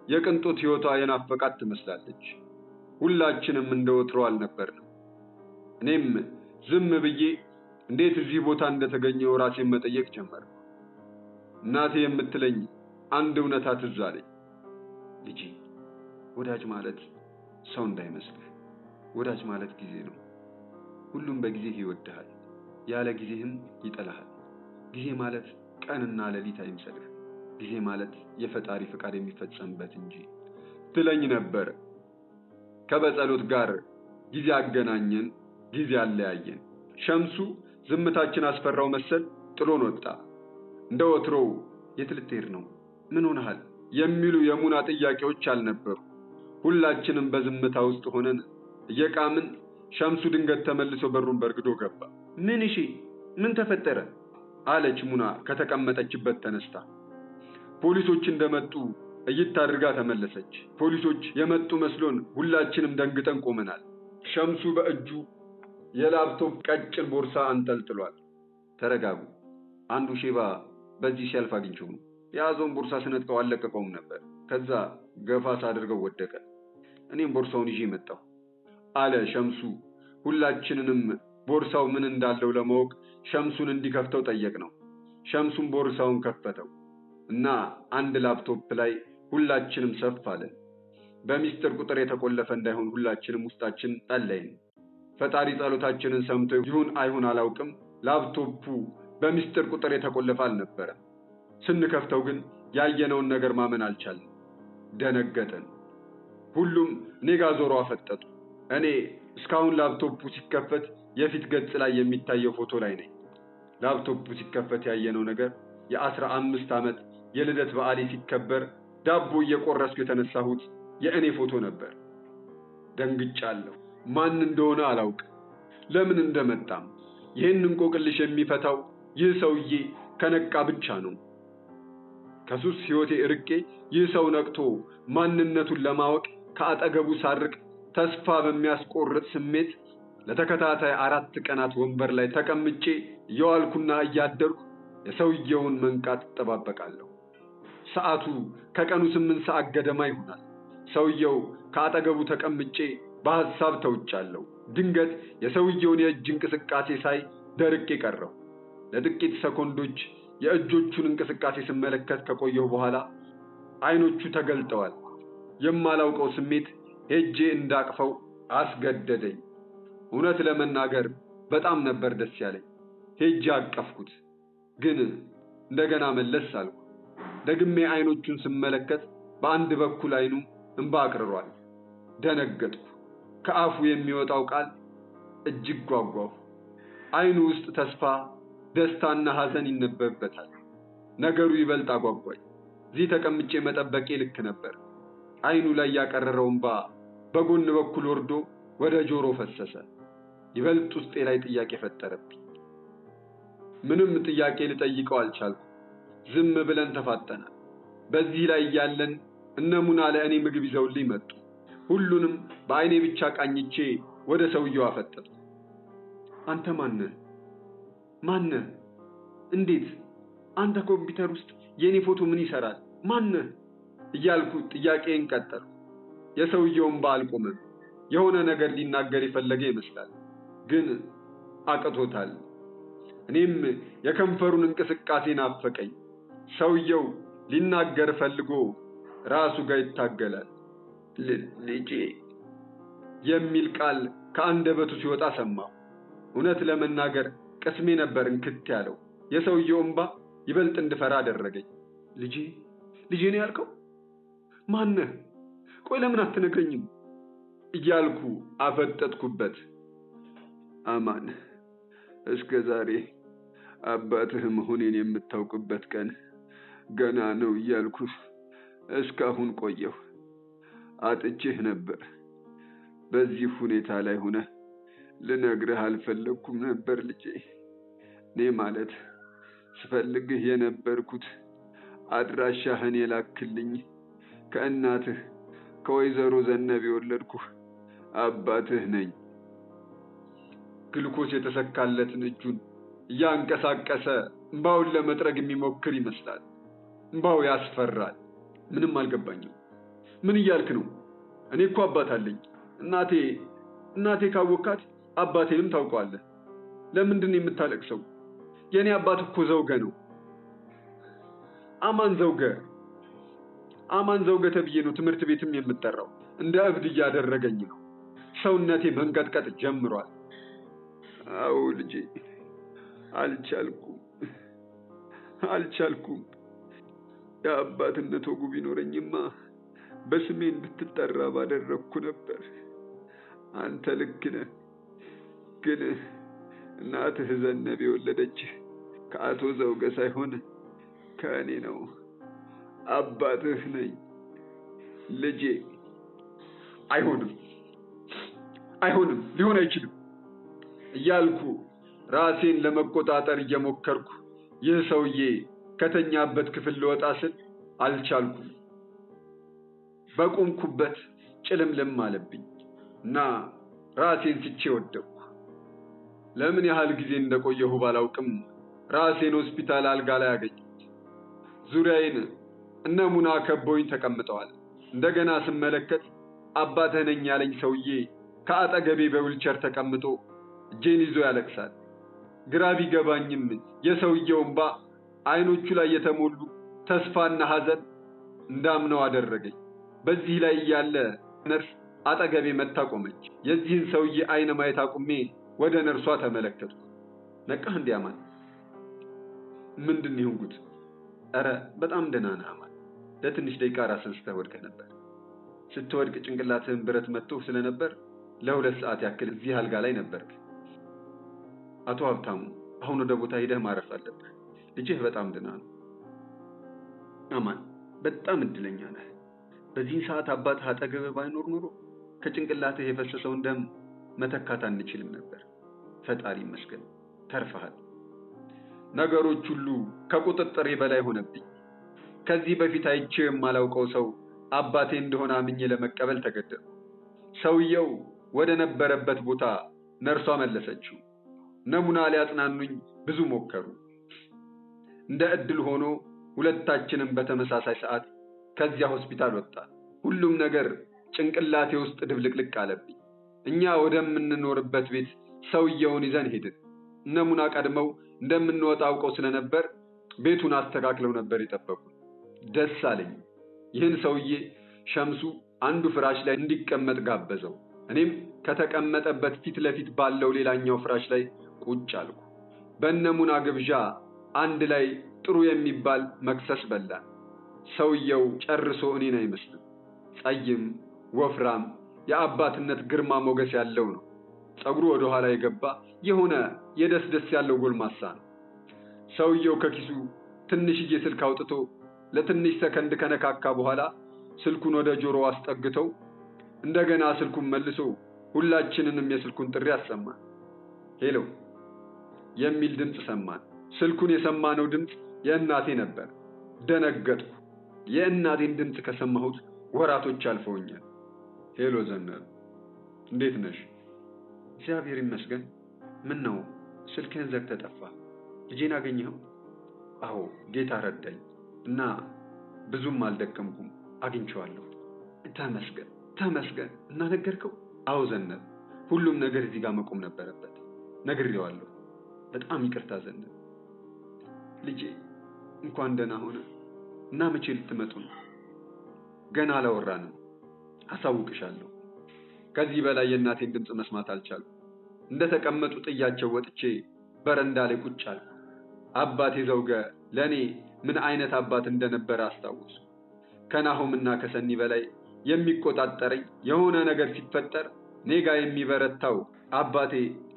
የቅንጦት ህይወቷ የናፈቃት ትመስላለች። ሁላችንም እንደወትሮ አልነበርንም። እኔም ዝም ብዬ እንዴት እዚህ ቦታ እንደተገኘው ራሴን መጠየቅ ጀመርኩ። እናቴ የምትለኝ አንድ እውነታ ትዝ አለኝ። ልጄ፣ ወዳጅ ማለት ሰው እንዳይመስልህ። ወዳጅ ማለት ጊዜ ነው። ሁሉም በጊዜህ ይወድሃል፣ ያለ ጊዜህም ይጠላሃል። ጊዜ ማለት ቀንና ሌሊት አይምሰልህ። ጊዜ ማለት የፈጣሪ ፍቃድ የሚፈጸምበት እንጂ ትለኝ ነበር። ከበጸሎት ጋር ጊዜ አገናኘን፣ ጊዜ አለያየን። ሸምሱ ዝምታችን አስፈራው መሰል ጥሎን ወጣ። እንደ ወትሮው የት ልትሄድ ነው? ምን ሆነሃል? የሚሉ የሙና ጥያቄዎች አልነበሩ። ሁላችንም በዝምታ ውስጥ ሆነን እየቃምን ሸምሱ ድንገት ተመልሶ በሩን በርግዶ ገባ። ምን ተፈጠረ? አለች ሙና ከተቀመጠችበት ተነስታ። ፖሊሶች እንደመጡ እይታ አድርጋ ተመለሰች። ፖሊሶች የመጡ መስሎን ሁላችንም ደንግጠን ቆመናል። ሸምሱ በእጁ የላፕቶፕ ቀጭን ቦርሳ አንጠልጥሏል። ተረጋጉ፣ አንዱ ሼባ በዚህ ሲያልፍ አግኝቼው ነው። የያዘውን ቦርሳ ስነጥቀው አልለቀቀውም ነበር። ከዛ ገፋ ሳደርገው ወደቀ። እኔም ቦርሳውን ይዤ መጣሁ አለ ሸምሱ። ሁላችንንም ቦርሳው ምን እንዳለው ለማወቅ ሸምሱን እንዲከፍተው ጠየቅነው። ሸምሱን ቦርሳውን ከፈተው እና አንድ ላፕቶፕ ላይ ሁላችንም ሰፍ አለን። በሚስጥር ቁጥር የተቆለፈ እንዳይሆን ሁላችንም ውስጣችን ጸለይን። ፈጣሪ ጸሎታችንን ሰምቶ ይሁን አይሁን አላውቅም፣ ላፕቶፑ በሚስጥር ቁጥር የተቆለፈ አልነበረም። ስንከፍተው ግን ያየነውን ነገር ማመን አልቻልንም። ደነገጠን። ሁሉም እኔ ጋር ዞሮ አፈጠጡ። እኔ እስካሁን ላፕቶፑ ሲከፈት የፊት ገጽ ላይ የሚታየው ፎቶ ላይ ነኝ። ላፕቶፑ ሲከፈት ያየነው ነገር የ15 ዓመት የልደት በዓሌ ሲከበር ዳቦ እየቆረስኩ የተነሳሁት የእኔ ፎቶ ነበር። ደንግጫለሁ። ማን እንደሆነ አላውቅም፣ ለምን እንደመጣም። ይህን እንቆቅልሽ የሚፈታው ይህ ሰውዬ ከነቃ ብቻ ነው። ከሱስ ህይወቴ እርቄ ይህ ሰው ነቅቶ ማንነቱን ለማወቅ ከአጠገቡ ሳርቅ ተስፋ በሚያስቆርጥ ስሜት ለተከታታይ 4 ቀናት ወንበር ላይ ተቀምጬ እየዋልኩና እያደርኩ የሰውየውን መንቃት እጠባበቃለሁ። ሰዓቱ ከቀኑ 8 ሰዓት ገደማ ይሆናል። ሰውየው ከአጠገቡ ተቀምጬ በሐሳብ ተውጫለሁ። ድንገት የሰውየውን የእጅ እንቅስቃሴ ሳይ ደርቄ ቀረሁ። ለጥቂት ሰኮንዶች የእጆቹን እንቅስቃሴ ስመለከት ከቆየሁ በኋላ አይኖቹ ተገልጠዋል። የማላውቀው ስሜት ሄጄ እንዳቅፈው አስገደደኝ። እውነት ለመናገር በጣም ነበር ደስ ያለኝ። ሄጄ አቀፍኩት። ግን እንደገና መለስ አልኩ። ደግሜ አይኖቹን ስመለከት በአንድ በኩል አይኑ እንባ አቅርሯል። ደነገጥኩ። ከአፉ የሚወጣው ቃል እጅግ ጓጓሁ። አይኑ ውስጥ ተስፋ፣ ደስታና ሐዘን ይነበብበታል። ነገሩ ይበልጥ አጓጓኝ። እዚህ ተቀምጬ መጠበቄ ልክ ነበር። አይኑ ላይ ያቀረረው እንባ በጎን በኩል ወርዶ ወደ ጆሮ ፈሰሰ። ይበልጥ ውስጤ ላይ ጥያቄ ፈጠረብኝ። ምንም ጥያቄ ልጠይቀው አልቻልኩም። ዝም ብለን ተፋጠናል። በዚህ ላይ ያለን እነ ሙና ለእኔ ምግብ ይዘውልኝ መጡ። ሁሉንም በአይኔ ብቻ ቃኝቼ ወደ ሰውየው አፈጠጥኩ። አንተ ማነህ? እንዴት? አንተ ኮምፒውተር ውስጥ የኔ ፎቶ ምን ይሰራል? ማነህ? እያልኩ ጥያቄን ቀጠልኩ። የሰውየውን ባልቆመም የሆነ ነገር ሊናገር የፈለገ ይመስላል፣ ግን አቅቶታል። እኔም የከንፈሩን እንቅስቃሴ ናፈቀኝ። ሰውየው ሊናገር ፈልጎ ራሱ ጋር ይታገላል። ልጄ የሚል ቃል ከአንደበቱ ሲወጣ ሰማሁ። እውነት ለመናገር ቅስሜ ነበር እንክት ያለው። የሰውየው እንባ ይበልጥ እንድፈራ አደረገኝ። ልጄ ነው ያልከው? ማነህ? ቆይ ለምን አትነግረኝም? እያልኩ አፈጠጥኩበት። አማን፣ እስከ ዛሬ አባትህ መሆኔን የምታውቅበት ቀን ገና ነው እያልኩ እስካሁን ቆየሁ። አጥቼህ ነበር። በዚህ ሁኔታ ላይ ሆነህ ልነግርህ አልፈለግኩም ነበር ልጄ። እኔ ማለት ስፈልግህ የነበርኩት አድራሻህን የላክልኝ ከእናትህ ከወይዘሮ ዘነብ የወለድኩህ አባትህ ነኝ። ግሉኮስ የተሰካለትን እጁን እያንቀሳቀሰ እንባውን ለመጥረግ የሚሞክር ይመስላል። እንባው ያስፈራል። ምንም አልገባኝም። ምን እያልክ ነው? እኔ እኮ አባት አለኝ። እናቴ ካወካት አባቴንም ታውቀዋለህ። ለምንድን ነው የምታለቅሰው? የኔ አባት እኮ ዘውገ ነው። አማን ዘውገ ተብዬ ነው ትምህርት ቤትም የምጠራው። እንደ እብድ እያደረገኝ ነው። ሰውነቴ መንቀጥቀጥ ጀምሯል። አዎ ልጄ፣ አልቻልኩም። የአባትነት ወጉ ቢኖረኝማ በስሜ እንድትጠራ ባደረግኩ ነበር። አንተ ልክ ነህ፣ ግን እናትህ ዘነብ የወለደችህ ከአቶ ዘውገ ሳይሆን ከእኔ ነው። አባትህ ነኝ ልጄ። አይሆንም፣ ሊሆን አይችልም እያልኩ ራሴን ለመቆጣጠር እየሞከርኩ ይህ ሰውዬ ከተኛበት ክፍል ልወጣ ስል አልቻልኩም። በቆምኩበት ጭልምልም አለብኝ እና ራሴን ስቼ ወደቅኩ። ለምን ያህል ጊዜ እንደቆየሁ ባላውቅም ራሴን ሆስፒታል አልጋ ላይ አገኘሁት። ዙሪያዬን እነ ሙና ከበውኝ ተቀምጠዋል። እንደገና ስመለከት አባትህ ነኝ ያለኝ ሰውዬ ከአጠገቤ በዊልቸር ተቀምጦ እጄን ይዞ ያለቅሳል። ግራ ቢገባኝም የሰውየው እንባ አይኖቹ ላይ የተሞሉ ተስፋና ሐዘን እንዳምነው አደረገኝ። በዚህ ላይ ያለ ነርስ አጠገቤ መታ ቆመች። የዚህን ሰውዬ አይን ማየት አቁሜ ወደ ነርሷ ተመለከትኩ። ነቃህ እንዴ አማን? ምንድን ነው የሆንኩት? ኧረ በጣም ደህና ነህ አማን። ለትንሽ ደቂቃ ራስን ስተህ ወድቀህ ነበር። ስትወድቅ ጭንቅላትህን ብረት መጥቶህ ስለነበር ለ2 ሰዓት ያክል እዚህ አልጋ ላይ ነበርክ። አቶ ሀብታሙ፣ አሁን ወደ ቦታ ሄደህ ማረፍ አለብህ። ልጅህ በጣም ደህና ነው። አማን፣ በጣም እድለኛ ነህ። በዚህ ሰዓት አባትህ አጠገብህ ባይኖር ኖሮ ከጭንቅላትህ የፈሰሰውን ደም መተካት አንችልም ነበር። ፈጣሪ ይመስገን ተርፈሃል። ነገሮች ሁሉ ከቁጥጥሬ በላይ ሆነብኝ። ከዚህ በፊት አይቼው የማላውቀው ሰው አባቴ እንደሆነ አምኜ ለመቀበል ተገደድኩ። ሰውየው ወደ ነበረበት ቦታ ነርሷ መለሰችው። ነሙና ሊያጽናኑኝ ብዙ ሞከሩ። እንደ ዕድል ሆኖ ሁለታችንም በተመሳሳይ ሰዓት ከዚያ ሆስፒታል ወጣን። ሁሉም ነገር ጭንቅላቴ ውስጥ ድብልቅልቅ አለብኝ። እኛ ወደምንኖርበት ቤት ሰውየውን ይዘን ሄድን። ነሙና ቀድመው እንደምንወጣ አውቀው ስለነበር ቤቱን አስተካክለው ነበር የጠበቁን። ደስ አለኝ። ይህን ሰውዬ ሸምሱ አንዱ ፍራሽ ላይ እንዲቀመጥ ጋበዘው። እኔም ከተቀመጠበት ፊት ለፊት ባለው ሌላኛው ፍራሽ ላይ ቁጭ አልኩ። በነሙና ግብዣ አንድ ላይ ጥሩ የሚባል መክሰስ በላን። ሰውየው ጨርሶ እኔን አይመስልም። ጸይም፣ ወፍራም፣ የአባትነት ግርማ ሞገስ ያለው ነው። ጸጉሩ ወደ ኋላ የገባ የሆነ የደስደስ ያለው ጎልማሳ ነው። ሰውየው ከኪሱ ትንሽዬ ስልክ አውጥቶ ለትንሽ ሰከንድ ከነካካ በኋላ ስልኩን ወደ ጆሮው አስጠግተው እንደገና ስልኩን መልሶ ሁላችንንም የስልኩን ጥሪ አሰማን። ሄሎ የሚል ድምፅ ሰማን። ስልኩን የሰማነው ድምፅ የእናቴ ነበር። ደነገጥኩ። የእናቴን ድምፅ ከሰማሁት ወራቶች አልፈውኛል። ሄሎ ዘነብ፣ እንዴት ነሽ? እግዚአብሔር ይመስገን። ምን ነው ስልክህን ዘግተህ ጠፋህ? ልጄን አገኘኸው? አዎ ጌታ ረዳኝ እና ብዙም አልደከምኩም። አግኝቼዋለሁ። ተመስገን እና ነገርከው? አዎ ዘነብ፣ ሁሉም ነገር እዚህ ጋር መቆም ነበረበት። ነግሬዋለሁ። በጣም ይቅርታ ዘነብ። ልጄ እንኳን ደህና ሆነ እና መቼ ልትመጡ ነው? ገና አላወራንም። አሳውቅሻለሁ። ከዚህ በላይ የእናቴን ድምፅ መስማት አልቻልኩም። እንደተቀመጡ ጥያቸው ወጥቼ በረንዳ ላይ ቁጭ አልኩ። አባቴ ዘውገ ለእኔ ምን አይነት አባት እንደነበረ አስታወሱ። ከናሆምና ከሰኒ በላይ የሚቆጣጠረኝ የሆነ ነገር ሲፈጠር ኔጋ የሚበረታው አባቴ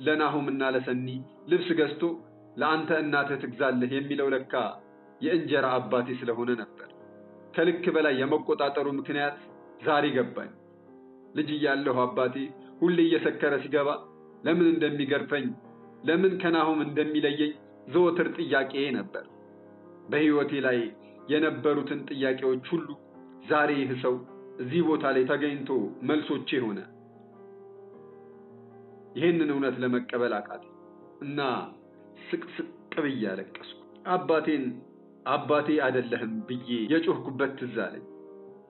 ለናሆምና ለሰኒ ልብስ ገዝቶ ለአንተ እናትህ ትግዛለህ የሚለው ለካ የእንጀራ አባቴ ስለሆነ ነበር። ከልክ በላይ የመቆጣጠሩ ምክንያት ዛሬ ገባኝ። ልጅ እያለሁ አባቴ ሁሌ እየሰከረ ሲገባ ለምን እንደሚገርፈኝ፣ ለምን ከናሆም እንደሚለየኝ ዘወትር ጥያቄዬ ነበር። በህይወቴ ላይ የነበሩትን ጥያቄዎች ሁሉ ዛሬ ይህ ሰው እዚህ ቦታ ላይ ተገኝቶ መልሶቼ ሆነ። ይህንን እውነት ለመቀበል አቃተኝ እና ስቅስቅ ብዬ አለቀስኩ። አባቴን አባቴ አይደለህም ብዬ የጮህኩበት ትዝ አለኝ።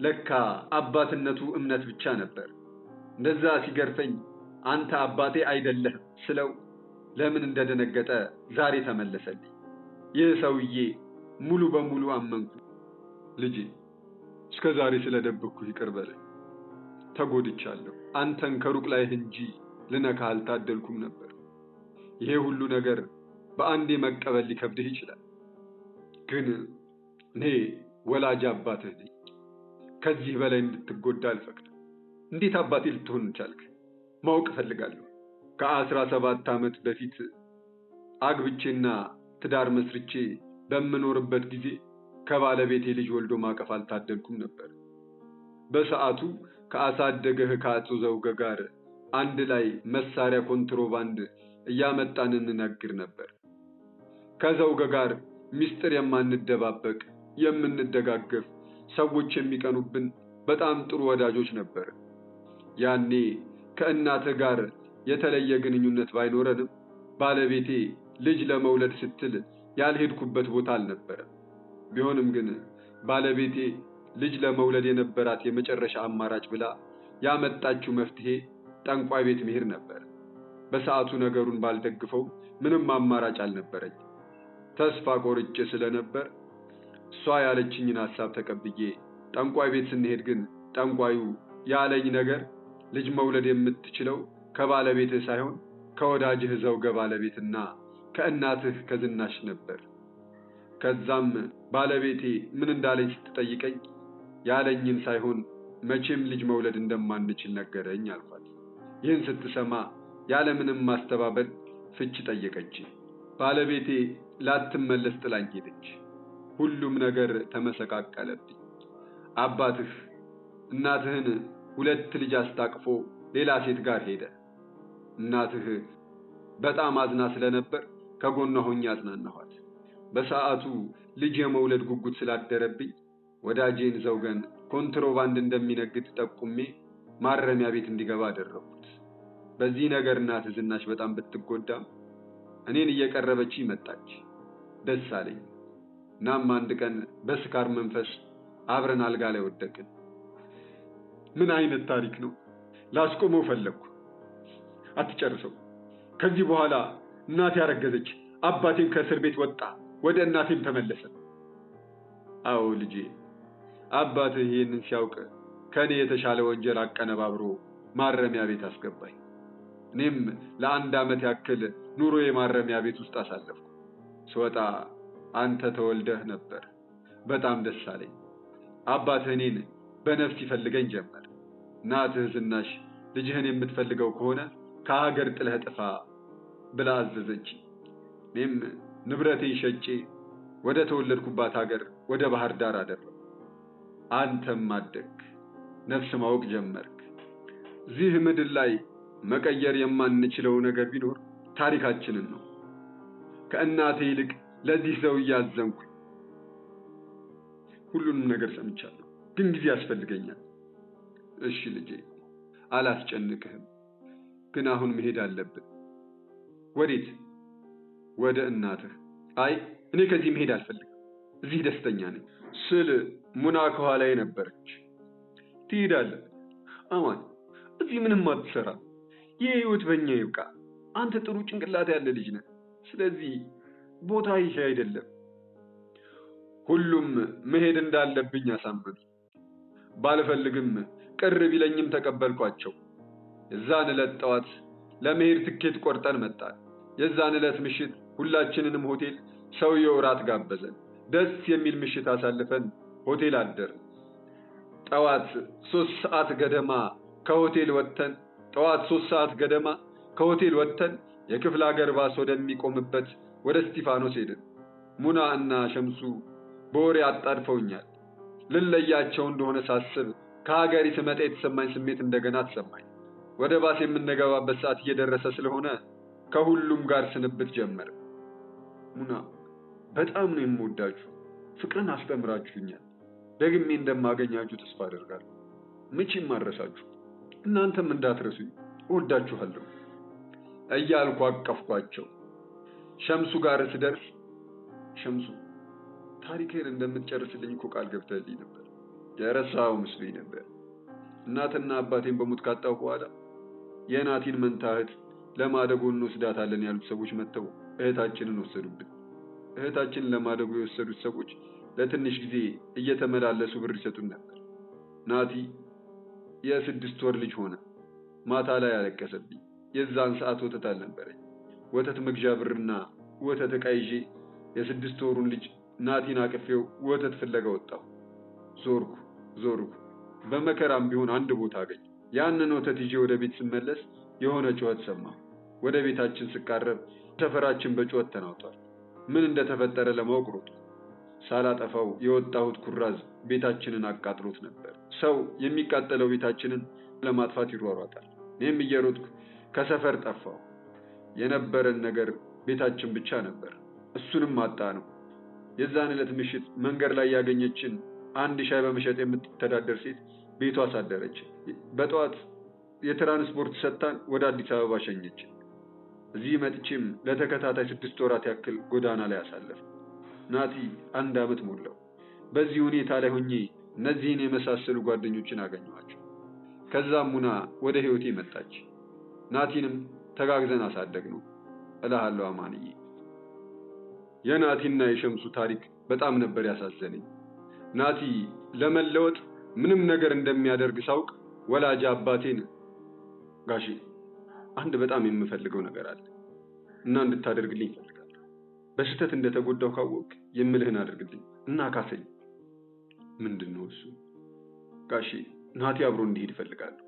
ለካ አባትነቱ እምነት ብቻ ነበር። እንደዛ ሲገርፈኝ አንተ አባቴ አይደለህም ስለው ለምን እንደደነገጠ ዛሬ ተመለሰልኝ። ይህ ሰውዬ ሙሉ በሙሉ አመንኩ። ልጄ እስከ ዛሬ ስለደበቅኩ ይቅር በለኝ። ተጎድቻለሁ። አንተን ከሩቅ ላይ እንጂ ልነካህ አልታደልኩም ነበር። ይሄ ሁሉ ነገር በአንዴ መቀበል ሊከብድህ ይችላል፣ ግን እኔ ወላጅ አባትህ ነኝ። ከዚህ በላይ እንድትጎዳ አልፈቅድም። እንዴት አባቴ ልትሆን ቻልክ? ማወቅ እፈልጋለሁ። ከ17 ዓመት በፊት አግብቼና ትዳር መስርቼ በምኖርበት ጊዜ ከባለቤቴ ልጅ ወልዶ ማቀፍ አልታደልኩም ነበር። በሰዓቱ ከአሳደገህ ከአቶ ዘውገ ጋር አንድ ላይ መሳሪያ ኮንትሮባንድ እያመጣን እንነግር ነበር። ከዘውገ ጋር ሚስጥር የማንደባበቅ የምንደጋገፍ ሰዎች የሚቀኑብን በጣም ጥሩ ወዳጆች ነበር። ያኔ ከእናትህ ጋር የተለየ ግንኙነት ባይኖረንም ባለቤቴ ልጅ ለመውለድ ስትል ያልሄድኩበት ቦታ አልነበረም። ቢሆንም ግን ባለቤቴ ልጅ ለመውለድ የነበራት የመጨረሻ አማራጭ ብላ ያመጣችው መፍትሄ ጠንቋይ ቤት መሄድ ነበር። በሰዓቱ ነገሩን ባልደግፈው ምንም አማራጭ አልነበረኝ። ተስፋ ቆርጬ ስለነበር እሷ ያለችኝን ሐሳብ ተቀብዬ ጠንቋይ ቤት ስንሄድ ግን ጠንቋዩ ያለኝ ነገር ልጅ መውለድ የምትችለው ከባለቤትህ ሳይሆን ከወዳጅህ ዘውገ ባለቤትና ከእናትህ ከዝናሽ ነበር። ከዛም ባለቤቴ ምን እንዳለኝ ስትጠይቀኝ ያለኝን ሳይሆን መቼም ልጅ መውለድ እንደማንችል ነገረኝ አልኳት። ይህን ስትሰማ ያለምንም ማስተባበል ፍች ጠየቀች። ባለቤቴ ላትመለስ ጥላኝ ሄደች። ሁሉም ነገር ተመሰቃቀለብኝ። አባትህ እናትህን 2 ልጅ አስታቅፎ ሌላ ሴት ጋር ሄደ። እናትህ በጣም አዝና ስለነበር ከጎኗ ሆኜ አጽናናኋት። በሰዓቱ ልጅ የመውለድ ጉጉት ስላደረብኝ ወዳጄን ዘውገን ኮንትሮባንድ እንደሚነግድ ጠቁሜ ማረሚያ ቤት እንዲገባ አደረኩት። በዚህ ነገር እናትህ ዝናሽ በጣም ብትጎዳም እኔን እየቀረበች መጣች። ደስ አለኝ። እናም አንድ ቀን በስካር መንፈስ አብረን አልጋ ላይ ወደቅን። ምን አይነት ታሪክ ነው? ላስቆመው ፈለግኩ። አትጨርሰው። ከዚህ በኋላ እናቴ ያረገዘች፣ አባቴም ከእስር ቤት ወጣ፣ ወደ እናቴም ተመለሰ። አዎ ልጄ፣ አባትህ ይህንን ሲያውቅ ከኔ የተሻለ ወንጀል አቀነባብሮ ማረሚያ ቤት አስገባኝ። እኔም ለ1 ዓመት ያክል ኑሮ የማረሚያ ቤት ውስጥ አሳለፍኩ። ስወጣ አንተ ተወልደህ ነበር። በጣም ደስ አለኝ። አባትህ እኔን በነፍስ ይፈልገኝ ጀመር። እናትህ ዝናሽ ልጅህን የምትፈልገው ከሆነ ከሀገር ጥለህ ጥፋ ብላ አዘዘች። እኔም ንብረቴን ሸጬ ወደ ተወለድኩባት ሀገር ወደ ባህር ዳር አደረኩ። አንተም አደግ፣ ነፍስ ማወቅ ጀመርክ። እዚህ ምድር ላይ መቀየር የማንችለው ነገር ቢኖር ታሪካችንን ነው። ከእናቴ ይልቅ ለዚህ ሰው እያዘንኩ ሁሉንም ነገር ሰምቻለሁ፣ ግን ጊዜ ያስፈልገኛል። እሺ ልጄ፣ አላስጨንቅህም፣ ግን አሁን መሄድ አለብን። ወዴት? ወደ እናትህ። አይ እኔ ከዚህ መሄድ አልፈልግም፣ እዚህ ደስተኛ ነኝ ስል ሙና ከኋላዬ ነበረች። ትሄዳለህ? አማን እዚህ ምንም አትሰራ። ይህ ህይወት በእኛ ይብቃ። አንተ ጥሩ ጭንቅላት ያለ ልጅ ነህ። ስለዚህ ቦታ ይሄ አይደለም። ሁሉም መሄድ እንዳለብኝ አሳመኑ። ባልፈልግም ቅር ቢለኝም ተቀበልኳቸው። የዛን ዕለት ጠዋት ለመሄድ ትኬት ቆርጠን መጣን። የዛን ዕለት ምሽት ሁላችንንም ሆቴል ሰውየው እራት ጋበዘን። ደስ የሚል ምሽት አሳልፈን ሆቴል አደርን። ጠዋት 3 ሰዓት ገደማ ከሆቴል ወጥተን የክፍለ ሀገር ባስ ወደሚቆምበት ወደ እስጢፋኖስ ሄድን። ሙና እና ሸምሱ በወሬ አጣድፈውኛል። ልለያቸው እንደሆነ ሳስብ ከሀገሬ ስመጣ የተሰማኝ ስሜት እንደገና ተሰማኝ። ወደ ባስ የምንገባበት ሰዓት እየደረሰ ስለሆነ ከሁሉም ጋር ስንብት ጀመረ። ሙና በጣም ነው የምወዳችሁ። ፍቅርን አስተምራችሁኛል። ደግሜ እንደማገኛችሁ ተስፋ አደርጋለሁ። መቼም አልረሳችሁ። እናንተም እንዳትረሱኝ። እወዳችኋለሁ እያልኩ አቀፍኳቸው። ሸምሱ ጋር ስደርስ ሸምሱ ታሪክህን እንደምትጨርስልኝ እኮ ቃል ገብተህልኝ ነበር። የረሳኸው መስሎኝ ነበር። እናትና አባቴን በሞት ካጣሁ በኋላ የናቲን መንታ እህት ለማደጎ እንወስዳታለን ያሉት ሰዎች መጥተው እህታችንን ወሰዱብን። እህታችንን ለማደጎ የወሰዱት ሰዎች ለትንሽ ጊዜ እየተመላለሱ ብር ይሰጡን ነበር። ናቲ የ6 ወር ልጅ ሆነ። ማታ ላይ አለቀሰብኝ። የዛን ሰዓት ወተት አልነበረኝ። ወተት መግዣ ብርና ወተት ዕቃ ይዤ የ6 ወሩን ልጅ ናቲን አቅፌው ወተት ፍለጋ ወጣሁ። ዞርኩ። በመከራም ቢሆን አንድ ቦታ አገኘ። ያንን ወተት ይዤ ወደ ቤት ስመለስ የሆነ ጩኸት ሰማሁ። ወደ ቤታችን ስቃረብ ሰፈራችን በጩኸት ተናውጧል። ምን እንደተፈጠረ ለማወቅ ሮጥኩ። ሳላጠፋው የወጣሁት ኩራዝ ቤታችንን አቃጥሎት ነበር። ሰው የሚቃጠለው ቤታችንን ለማጥፋት ይሯሯጣል። እኔም እየሮጥኩ ከሰፈር ጠፋሁ። የነበረን ነገር ቤታችን ብቻ ነበር። እሱንም አጣነው። የዛን ዕለት ምሽት መንገድ ላይ ያገኘችን አንድ ሻይ በመሸጥ የምትተዳደር ሴት ቤቷ አሳደረች። በጠዋት የትራንስፖርት ሰጥታን ወደ አዲስ አበባ ሸኘችን። እዚህ መጥቼም ለተከታታይ 6 ወራት ያክል ጎዳና ላይ አሳለፍ። ናቲ 1 ዓመት ሞላው። በዚህ ሁኔታ ላይ ሆኜ እነዚህን የመሳሰሉ ጓደኞችን አገኘኋቸው። ከዛም ሙና ወደ ህይወቴ መጣች። ናቲንም ተጋግዘን አሳደግነው እልሃለሁ አማንዬ። የናቲና የሸምሱ ታሪክ በጣም ነበር ያሳዘነኝ። ናቲ ለመለወጥ ምንም ነገር እንደሚያደርግ ሳውቅ ወላጅ አባቴን ጋሼ አንድ በጣም የምፈልገው ነገር አለ እና እንድታደርግልኝ እፈልጋለሁ። በስህተት እንደተጎዳው ካወቅ የምልህን አድርግልኝ እና ካሰኝ። ምንድነው እሱ? ጋሼ ናቲ አብሮ እንዲሄድ እፈልጋለሁ።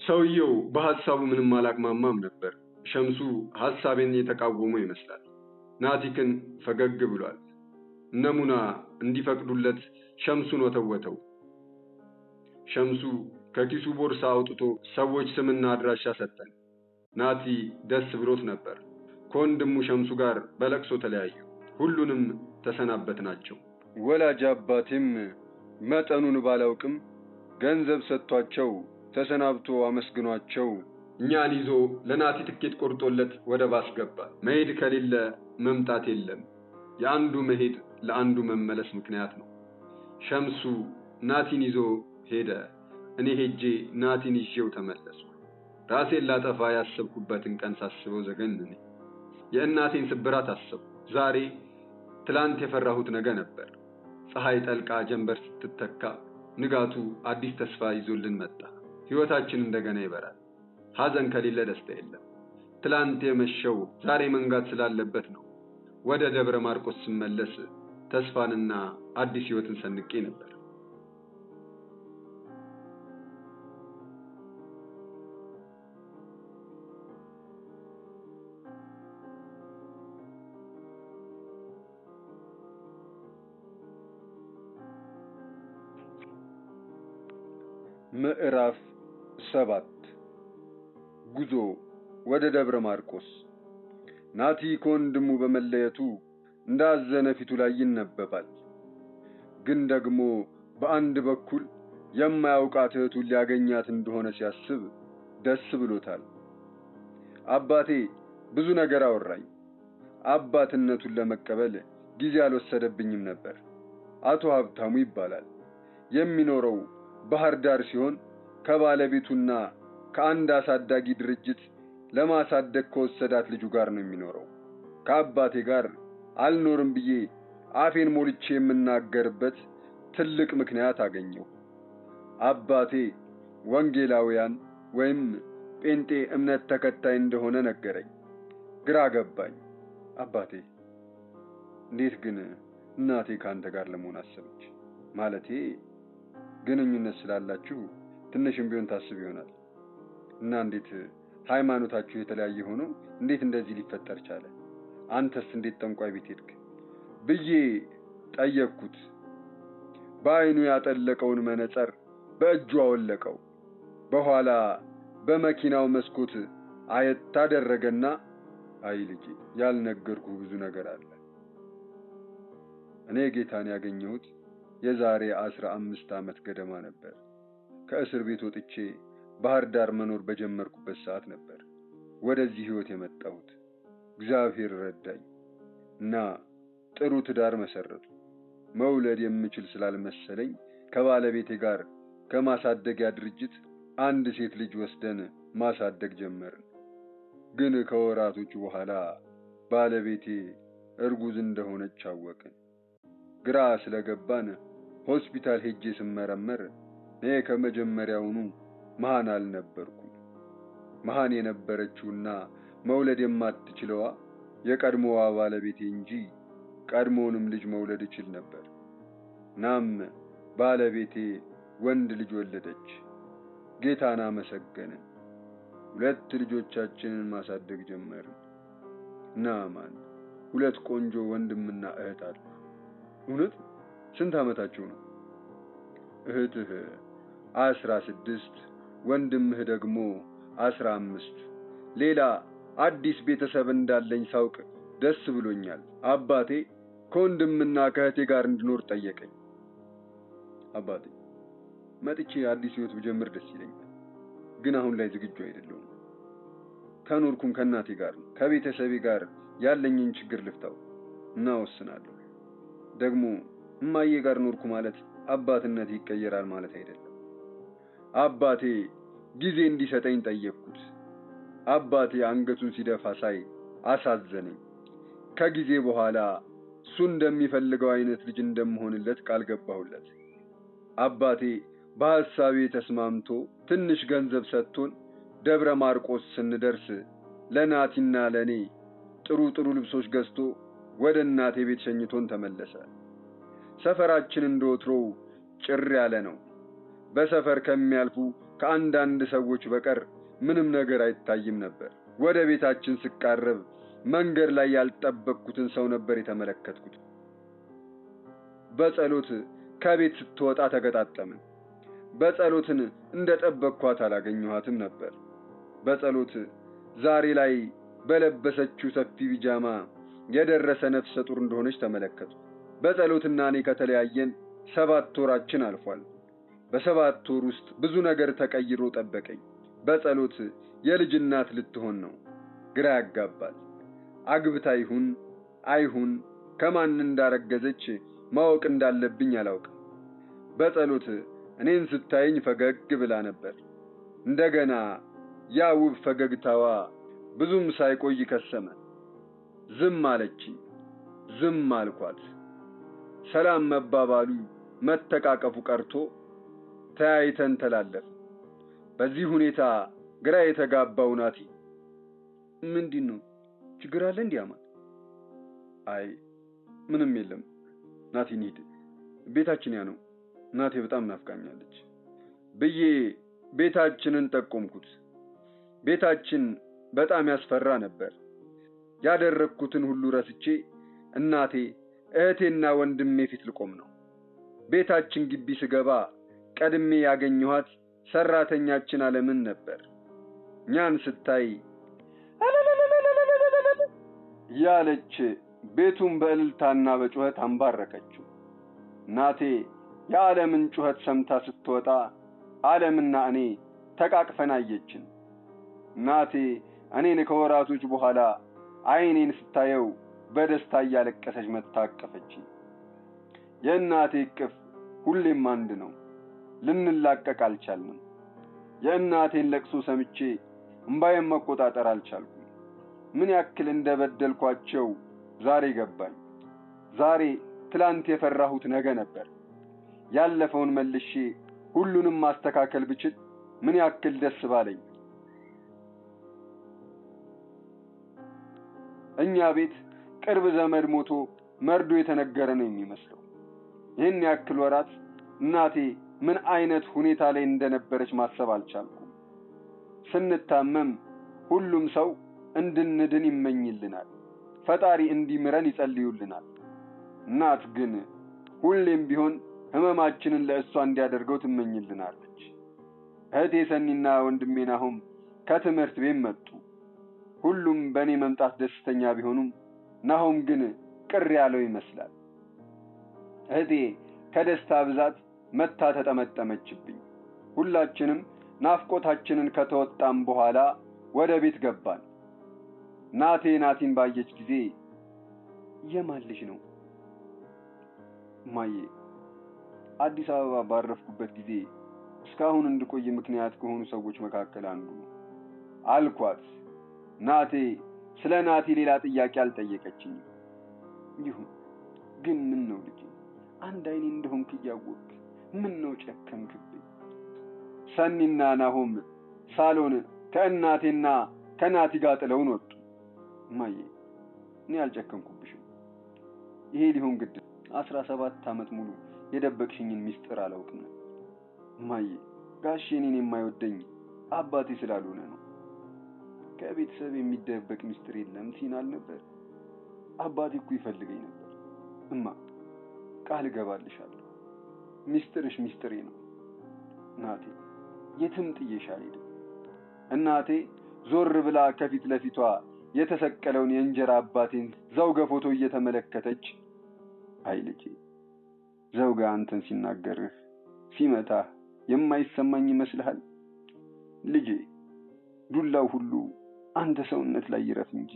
ሰውየው በሐሳቡ ምንም አላቅማማም ነበር። ሸምሱ ሐሳቤን የተቃወመው ይመስላል። ናቲ ግን ፈገግ ብሏል። እነሙና እንዲፈቅዱለት ሸምሱን ወተወተው። ሸምሱ ከኪሱ ቦርሳ አውጥቶ ሰዎች ስምና አድራሻ ሰጠን። ናቲ ደስ ብሎት ነበር። ከወንድሙ ሸምሱ ጋር በለቅሶ ተለያዩ። ሁሉንም ተሰናበትናቸው። ወላጅ አባቴም መጠኑን ባላውቅም ገንዘብ ሰጥቷቸው ተሰናብቶ አመስግኗቸው እኛን ይዞ ለናቲ ትኬት ቆርጦለት ወደ ባስ ገባ። መሄድ ከሌለ መምጣት የለም። የአንዱ መሄድ ለአንዱ መመለስ ምክንያት ነው። ሸምሱ ናቲን ይዞ ሄደ። እኔ ሄጄ ናቲን ይዤው ተመለስኩ። ራሴን ላጠፋ ያሰብኩበትን ቀን ሳስበው ዘገነነኝ። የእናቴን ስብራት አሰብኩ። ዛሬ ትላንት የፈራሁት ነገ ነበር። ፀሐይ ጠልቃ ጀንበር ስትተካ ንጋቱ አዲስ ተስፋ ይዞልን መጣ። ህይወታችን እንደገና ይበራል። ሐዘን ከሌለ ደስታ የለም። ትላንት የመሸው ዛሬ መንጋት ስላለበት ነው። ወደ ደብረ ማርቆስ ስመለስ ተስፋንና አዲስ ህይወትን ሰንቄ ነበር። ምዕራፍ 7 ጉዞ ወደ ደብረ ማርቆስ። ናቲ ከወንድሙ በመለየቱ እንዳዘነ ፊቱ ላይ ይነበባል። ግን ደግሞ በአንድ በኩል የማያውቃት እህቱን ሊያገኛት እንደሆነ ሲያስብ ደስ ብሎታል። አባቴ ብዙ ነገር አወራኝ። አባትነቱን ለመቀበል ጊዜ አልወሰደብኝም ነበር። አቶ ሀብታሙ ይባላል። የሚኖረው ባህር ዳር ሲሆን ከባለቤቱና ከአንድ አሳዳጊ ድርጅት ለማሳደግ ከወሰዳት ልጁ ጋር ነው የሚኖረው። ከአባቴ ጋር አልኖርም ብዬ አፌን ሞልቼ የምናገርበት ትልቅ ምክንያት አገኘሁ። አባቴ ወንጌላውያን ወይም ጴንጤ እምነት ተከታይ እንደሆነ ነገረኝ። ግራ ገባኝ። አባቴ እንዴት ግን እናቴ ካንተ ጋር ለመሆን አሰበች? ማለቴ ግንኙነት ስላላችሁ ትንሽም ቢሆን ታስብ ይሆናል እና እንዴት ሃይማኖታችሁ የተለያየ ሆኖ እንዴት እንደዚህ ሊፈጠር ቻለ? አንተስ እንዴት ጠንቋይ ቤት ሄድክ? ብዬ ጠየቅኩት። በዓይኑ ያጠለቀውን መነጽር በእጁ አወለቀው። በኋላ በመኪናው መስኮት አየት አደረገና አይ ልጄ፣ ያልነገርኩህ ብዙ ነገር አለ። እኔ ጌታን ያገኘሁት የዛሬ 15 ዓመት ገደማ ነበር። ከእስር ቤት ወጥቼ ባህር ዳር መኖር በጀመርኩበት ሰዓት ነበር ወደዚህ ህይወት የመጣሁት። እግዚአብሔር ረዳኝ እና ጥሩ ትዳር መሰረቱ። መውለድ የምችል ስላልመሰለኝ ከባለቤቴ ጋር ከማሳደጊያ ድርጅት አንድ ሴት ልጅ ወስደን ማሳደግ ጀመርን። ግን ከወራቶች በኋላ ባለቤቴ እርጉዝ እንደሆነች አወቅን። ግራ ስለገባን ሆስፒታል ሄጄ ስመረመር እኔ ከመጀመሪያውኑ መሃን አልነበርኩም። መሃን የነበረችውና መውለድ የማትችለዋ የቀድሞዋ ባለቤቴ እንጂ ቀድሞውንም ልጅ መውለድ ይችል ነበር። ናም ባለቤቴ ወንድ ልጅ ወለደች። ጌታን አመሰገንን። 2 ልጆቻችንን ማሳደግ ጀመርን። ናማን 2 ቆንጆ ወንድምና እህት አሉ። እውነት? ስንት ዓመታቸው ነው? እህትህ 16፣ ወንድምህ ደግሞ 15። ሌላ አዲስ ቤተሰብ እንዳለኝ ሳውቅ ደስ ብሎኛል። አባቴ ከወንድምና ከእህቴ ጋር እንድኖር ጠየቀኝ። አባቴ መጥቼ አዲስ ህይወት ብጀምር ደስ ይለኛል፣ ግን አሁን ላይ ዝግጁ አይደለሁም። ከኖርኩም ከእናቴ ጋር ነው። ከቤተሰቤ ጋር ያለኝን ችግር ልፍታው እና ወስናለሁ። ደግሞ እማዬ ጋር ኖርኩ ማለት አባትነት ይቀየራል ማለት አይደለም። አባቴ ጊዜ እንዲሰጠኝ ጠየቅኩት። አባቴ አንገቱን ሲደፋ ሳይ አሳዘነኝ። ከጊዜ በኋላ እሱ እንደሚፈልገው አይነት ልጅ እንደምሆንለት ቃል ገባሁለት። አባቴ በሐሳቤ ተስማምቶ ትንሽ ገንዘብ ሰጥቶን ደብረ ማርቆስ ስንደርስ ለናቲና ለኔ ጥሩ ልብሶች ገዝቶ ወደ እናቴ ቤት ሸኝቶን ተመለሰ። ሰፈራችን እንደወትሮው ጭር ያለ ነው። በሰፈር ከሚያልፉ ከአንዳንድ ሰዎች በቀር ምንም ነገር አይታይም ነበር። ወደ ቤታችን ስቃረብ መንገድ ላይ ያልጠበቅኩትን ሰው ነበር የተመለከትኩት። በጸሎት ከቤት ስትወጣ ተገጣጠምን። በጸሎትን እንደጠበቅኳት አላገኘኋትም ነበር። በጸሎት ዛሬ ላይ በለበሰችው ሰፊ ቢጃማ የደረሰ ነፍሰ ጡር እንደሆነች ተመለከቱ። በጸሎትና እኔ ከተለያየን 7 ወራችን አልፏል። በ7 ወር ውስጥ ብዙ ነገር ተቀይሮ ጠበቀኝ። በጸሎት የልጅ እናት ልትሆን ነው። ግራ ያጋባል። አግብታ ይሁን አይሁን ከማን እንዳረገዘች ማወቅ እንዳለብኝ አላውቅም። በጸሎት እኔን ስታየኝ ፈገግ ብላ ነበር። እንደገና ያ ውብ ፈገግታዋ ብዙም ሳይቆይ ከሰመ። ዝም አለችኝ። ዝም አልኳት። ሰላም መባባሉ መተቃቀፉ ቀርቶ ተያይተን ተላለፍ። በዚህ ሁኔታ ግራ የተጋባው ናቲ ምንድነው ችግር አለ እንዴ አማን? አይ ምንም የለም ናቲ፣ እንሂድ፣ ቤታችን ያ ነው፣ እናቴ በጣም ናፍቃኛለች ብዬ ቤታችንን ጠቆምኩት። ቤታችን በጣም ያስፈራ ነበር። ያደረኩትን ሁሉ ረስቼ እናቴ፣ እህቴና ወንድሜ ፊት ልቆም ነው። ቤታችን ግቢ ስገባ ቀድሜ ያገኘኋት ሰራተኛችን አለምን ነበር። ኛን ስታይ ያለች ቤቱን በእልልታና በጩኸት አንባረከችው። እናቴ የዓለምን ጩኸት ሰምታ ስትወጣ ዓለምና እኔ ተቃቅፈን አየችን። እናቴ እኔን ከወራቶች በኋላ አይኔን ስታየው በደስታ እያለቀሰች መታቀፈችኝ። የእናቴ እቅፍ ሁሌም አንድ ነው። ልንላቀቅ አልቻልንም። የእናቴን ለቅሶ ሰምቼ እምባዬን መቆጣጠር አልቻልኩም። ምን ያክል እንደበደልኳቸው ዛሬ ገባኝ። ዛሬ ትላንት የፈራሁት ነገ ነበር። ያለፈውን መልሼ ሁሉንም ማስተካከል ብችል ምን ያክል ደስ ባለኝ። እኛ ቤት ቅርብ ዘመድ ሞቶ መርዶ የተነገረ ነው የሚመስለው። ይህን ያክል ወራት እናቴ ምን አይነት ሁኔታ ላይ እንደነበረች ማሰብ አልቻልኩም። ስንታመም ሁሉም ሰው እንድንድን ይመኝልናል። ፈጣሪ እንዲምረን ይጸልዩልናል። እናት ግን ሁሌም ቢሆን ህመማችንን ለእሷ እንዲያደርገው ትመኝልናለች። እህቴ ሰኒና ወንድሜ ናሆም ከትምህርት ቤት መጡ። ሁሉም በእኔ መምጣት ደስተኛ ቢሆኑም ናሆም ግን ቅር ያለው ይመስላል። እህቴ ከደስታ ብዛት መታ ተጠመጠመችብኝ። ሁላችንም ናፍቆታችንን ከተወጣም በኋላ ወደ ቤት ገባን። ናቲን ባየች ጊዜ የማን ልጅ ነው? ማዬ፣ አዲስ አበባ ባረፍኩበት ጊዜ እስካሁን እንድቆይ ምክንያት ከሆኑ ሰዎች መካከል አንዱ ነው አልኳት። ናቴ ስለ ናቲ ሌላ ጥያቄ አልጠየቀችኝም። ይሁን ግን ምን ነው ልጄ፣ አንድ አይኔ እንደሆንክ እያወቅህ ምን ነው ጨከንክብኝ? ሰኒና ናሆም ሳሎን ከእናቴና ከናቲ ጋር ጥለውን ወጡ። ማዬ፣ እኔ አልጨከንኩብሽም። ይሄ ሊሆን ግድ 17 ዓመት ሙሉ የደበቅሽኝን ሚስጥር አላውቅም። ማዬ፣ ጋሼ እኔን የማይወደኝ አባቴ ስላልሆነ ነው። ከቤተሰብ የሚደበቅ ሚስጥር የለም ሲናል ነበር። አባቴ እኮ ይፈልገኝ ነበር። እማ፣ ቃል እገባልሻለሁ፣ ሚስጥርሽ ሚስጥሬ ነው። ናቴ፣ የትም ጥዬሽ አልሄድም። እናቴ ዞር ብላ ከፊት ለፊቷ የተሰቀለውን የእንጀራ አባቴን ዘውገ ፎቶ እየተመለከተች፣ አይ ልጄ፣ ዘውገ አንተን ሲናገርህ ሲመታህ የማይሰማኝ ይመስልሃል? ልጄ፣ ዱላው ሁሉ አንተ ሰውነት ላይ ይረፍ እንጂ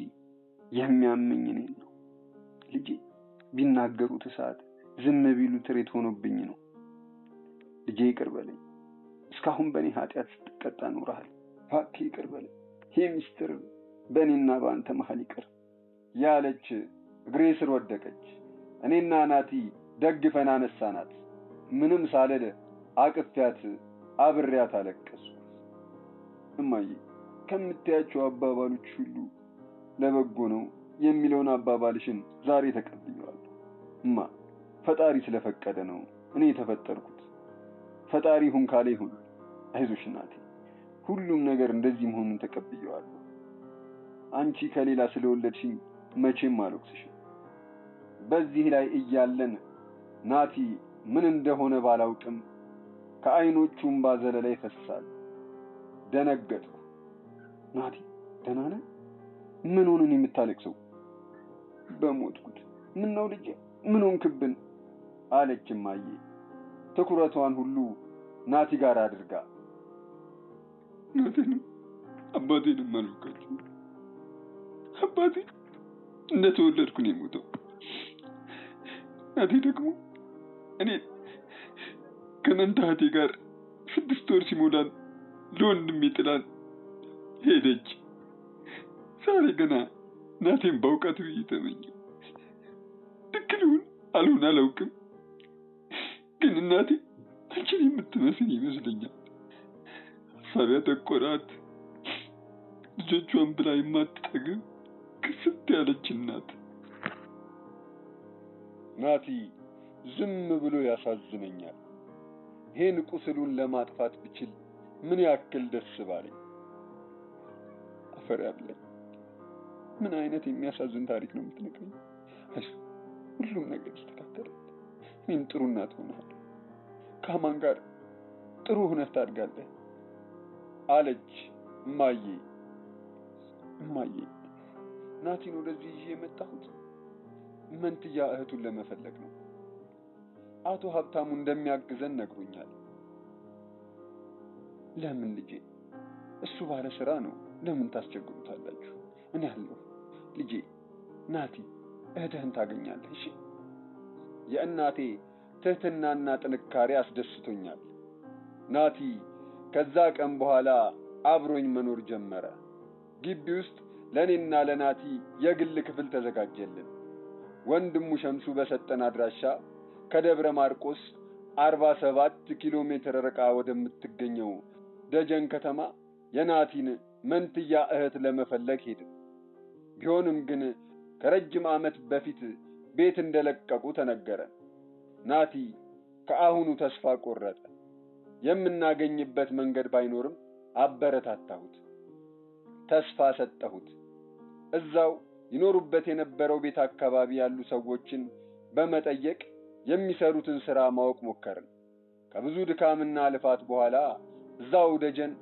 የሚያመኝ እኔን ነው። ልጄ፣ ቢናገሩት እሳት ዝም ቢሉ ትሬት ሆኖብኝ ነው። ልጄ፣ ይቅር በለኝ። እስካሁን በእኔ ኃጢአት ስትቀጣ ኖረሃል። እባክህ ይቅር በለኝ። ይህ ሚስጥር በእኔና በአንተ መሃል ይቅር ያለች እግሬ ስር ወደቀች። እኔና ናቲ ደግፈን አነሳናት። ምንም ሳልል አቅፊያት አብሬያት አለቀስኩ። እማዬ፣ ከምታያቸው አባባሎች ሁሉ ለበጎ ነው የሚለውን አባባልሽን ዛሬ ተቀብያለሁ። እማ፣ ፈጣሪ ስለፈቀደ ነው እኔ የተፈጠርኩት። ፈጣሪ ሁን ካለ ይሁን። አይዞሽ እናቴ፣ ሁሉም ነገር እንደዚህ መሆኑን ተቀብያለሁ። አንቺ ከሌላ ስለወለድሽኝ መቼም አልወቅስሽም። በዚህ ላይ እያለን ናቲ ምን እንደሆነ ባላውቅም ከዓይኖቹ እንባ ዘለላ ይፈሳል። ደነገጥኩ። ናቲ፣ ደህና ነህ? ምን ሆነን የምታለቅሰው? በሞትኩት። ምን ነው ልጄ፣ ምን ሆንክብን? አለች እማዬ ትኩረቷን ሁሉ ናቲ ጋር አድርጋ። ናቲንም አባቴንም አልወቃችሁም። አባቴ እንደተወለድኩ ነው የሞተው። ናቲ ደግሞ እኔ ከመንታ እህቴ ጋር 6 ወር ሲሞላን ለወንድሜ ጥላን ሄደች። ዛሬ ገና ናቴን ባውቃት ብዬ ተመኘሁ። ትክክል ይሁን አልሆን አላውቅም፣ ግን እናቴ አንቺን የምትመስል ይመስለኛል። ሀሳብ ያተኮራት፣ ልጆቿን ብላ የማትጠግብ ክስት ያለች እናት። ናቲ ዝም ብሎ ያሳዝነኛል። ይሄን ቁስሉን ለማጥፋት ብችል ምን ያክል ደስ ባለኝ። አፈር ያብለኝ። ምን አይነት የሚያሳዝን ታሪክ ነው የምትነግረኝ? ሁሉም ነገር ይስተካከላል። እኔም ጥሩ እናት ሆናለሁ። ከማን ጋር ጥሩ ሆነህ ታድጋለህ አለች እማዬ። እማዬ፣ ናቲን ወደዚህ ይዤ የመጣሁት መንትያ እህቱን ለመፈለግ ነው። አቶ ሀብታሙ እንደሚያግዘን ነግሮኛል። ለምን ልጄ? እሱ ባለ ስራ ነው። ለምን ታስቸግሩታላችሁ? እኔ አለሁ ልጄ። ናቲ እህትህን ታገኛለህ። እሺ? የእናቴ ትህትናና ጥንካሬ አስደስቶኛል። ናቲ ከዛ ቀን በኋላ አብሮኝ መኖር ጀመረ። ግቢ ውስጥ ለኔና ለናቲ የግል ክፍል ተዘጋጀልን። ወንድሙ ሸምሱ በሰጠን አድራሻ ከደብረ ማርቆስ 47 ኪሎ ሜትር ርቃ ወደምትገኘው ደጀን ከተማ የናቲን መንትያ እህት ለመፈለግ ሄድን። ቢሆንም ግን ከረጅም ዓመት በፊት ቤት እንደለቀቁ ተነገረን። ናቲ ከአሁኑ ተስፋ ቆረጠ። የምናገኝበት መንገድ ባይኖርም አበረታታሁት፣ ተስፋ ሰጠሁት። እዛው ይኖሩበት የነበረው ቤት አካባቢ ያሉ ሰዎችን በመጠየቅ የሚሰሩትን ሥራ ማወቅ ሞከርን። ከብዙ ድካምና ልፋት በኋላ እዛው ደጀን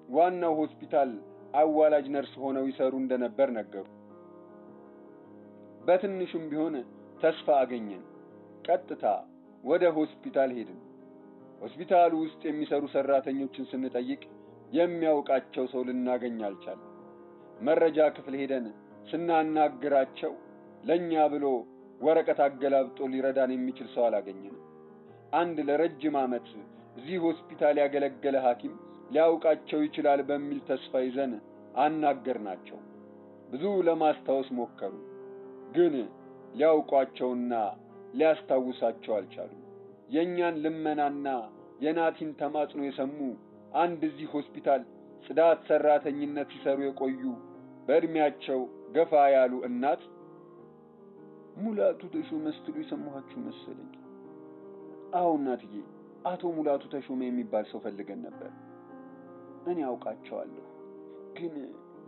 ዋናው ሆስፒታል አዋላጅ ነርስ ሆነው ይሰሩ እንደነበር ነገሩ። በትንሹም ቢሆን ተስፋ አገኘን። ቀጥታ ወደ ሆስፒታል ሄድን። ሆስፒታሉ ውስጥ የሚሰሩ ሰራተኞችን ስንጠይቅ የሚያውቃቸው ሰው ልናገኝ አልቻለም። መረጃ ክፍል ሄደን ስናናግራቸው ለኛ ብሎ ወረቀት አገላብጦ ሊረዳን የሚችል ሰው አላገኘንም። አንድ ለረጅም ዓመት እዚህ ሆስፒታል ያገለገለ ሐኪም ሊያውቃቸው ይችላል በሚል ተስፋ ይዘን አናገርናቸው። ብዙ ለማስታወስ ሞከሩ፣ ግን ሊያውቋቸውና ሊያስታውሳቸው አልቻሉም። የኛን ልመናና የናቲን ተማጽኖ የሰሙ አንድ እዚህ ሆስፒታል ጽዳት ሰራተኝነት ሲሰሩ የቆዩ በእድሜያቸው ገፋ ያሉ እናት ሙላቱ ተሾመ ስትሉ የሰማኋችሁ መሰለኝ። አዎ እናትዬ፣ አቶ ሙላቱ ተሾመ የሚባል ሰው ፈልገን ነበር። እኔ አውቃቸዋለሁ፣ ግን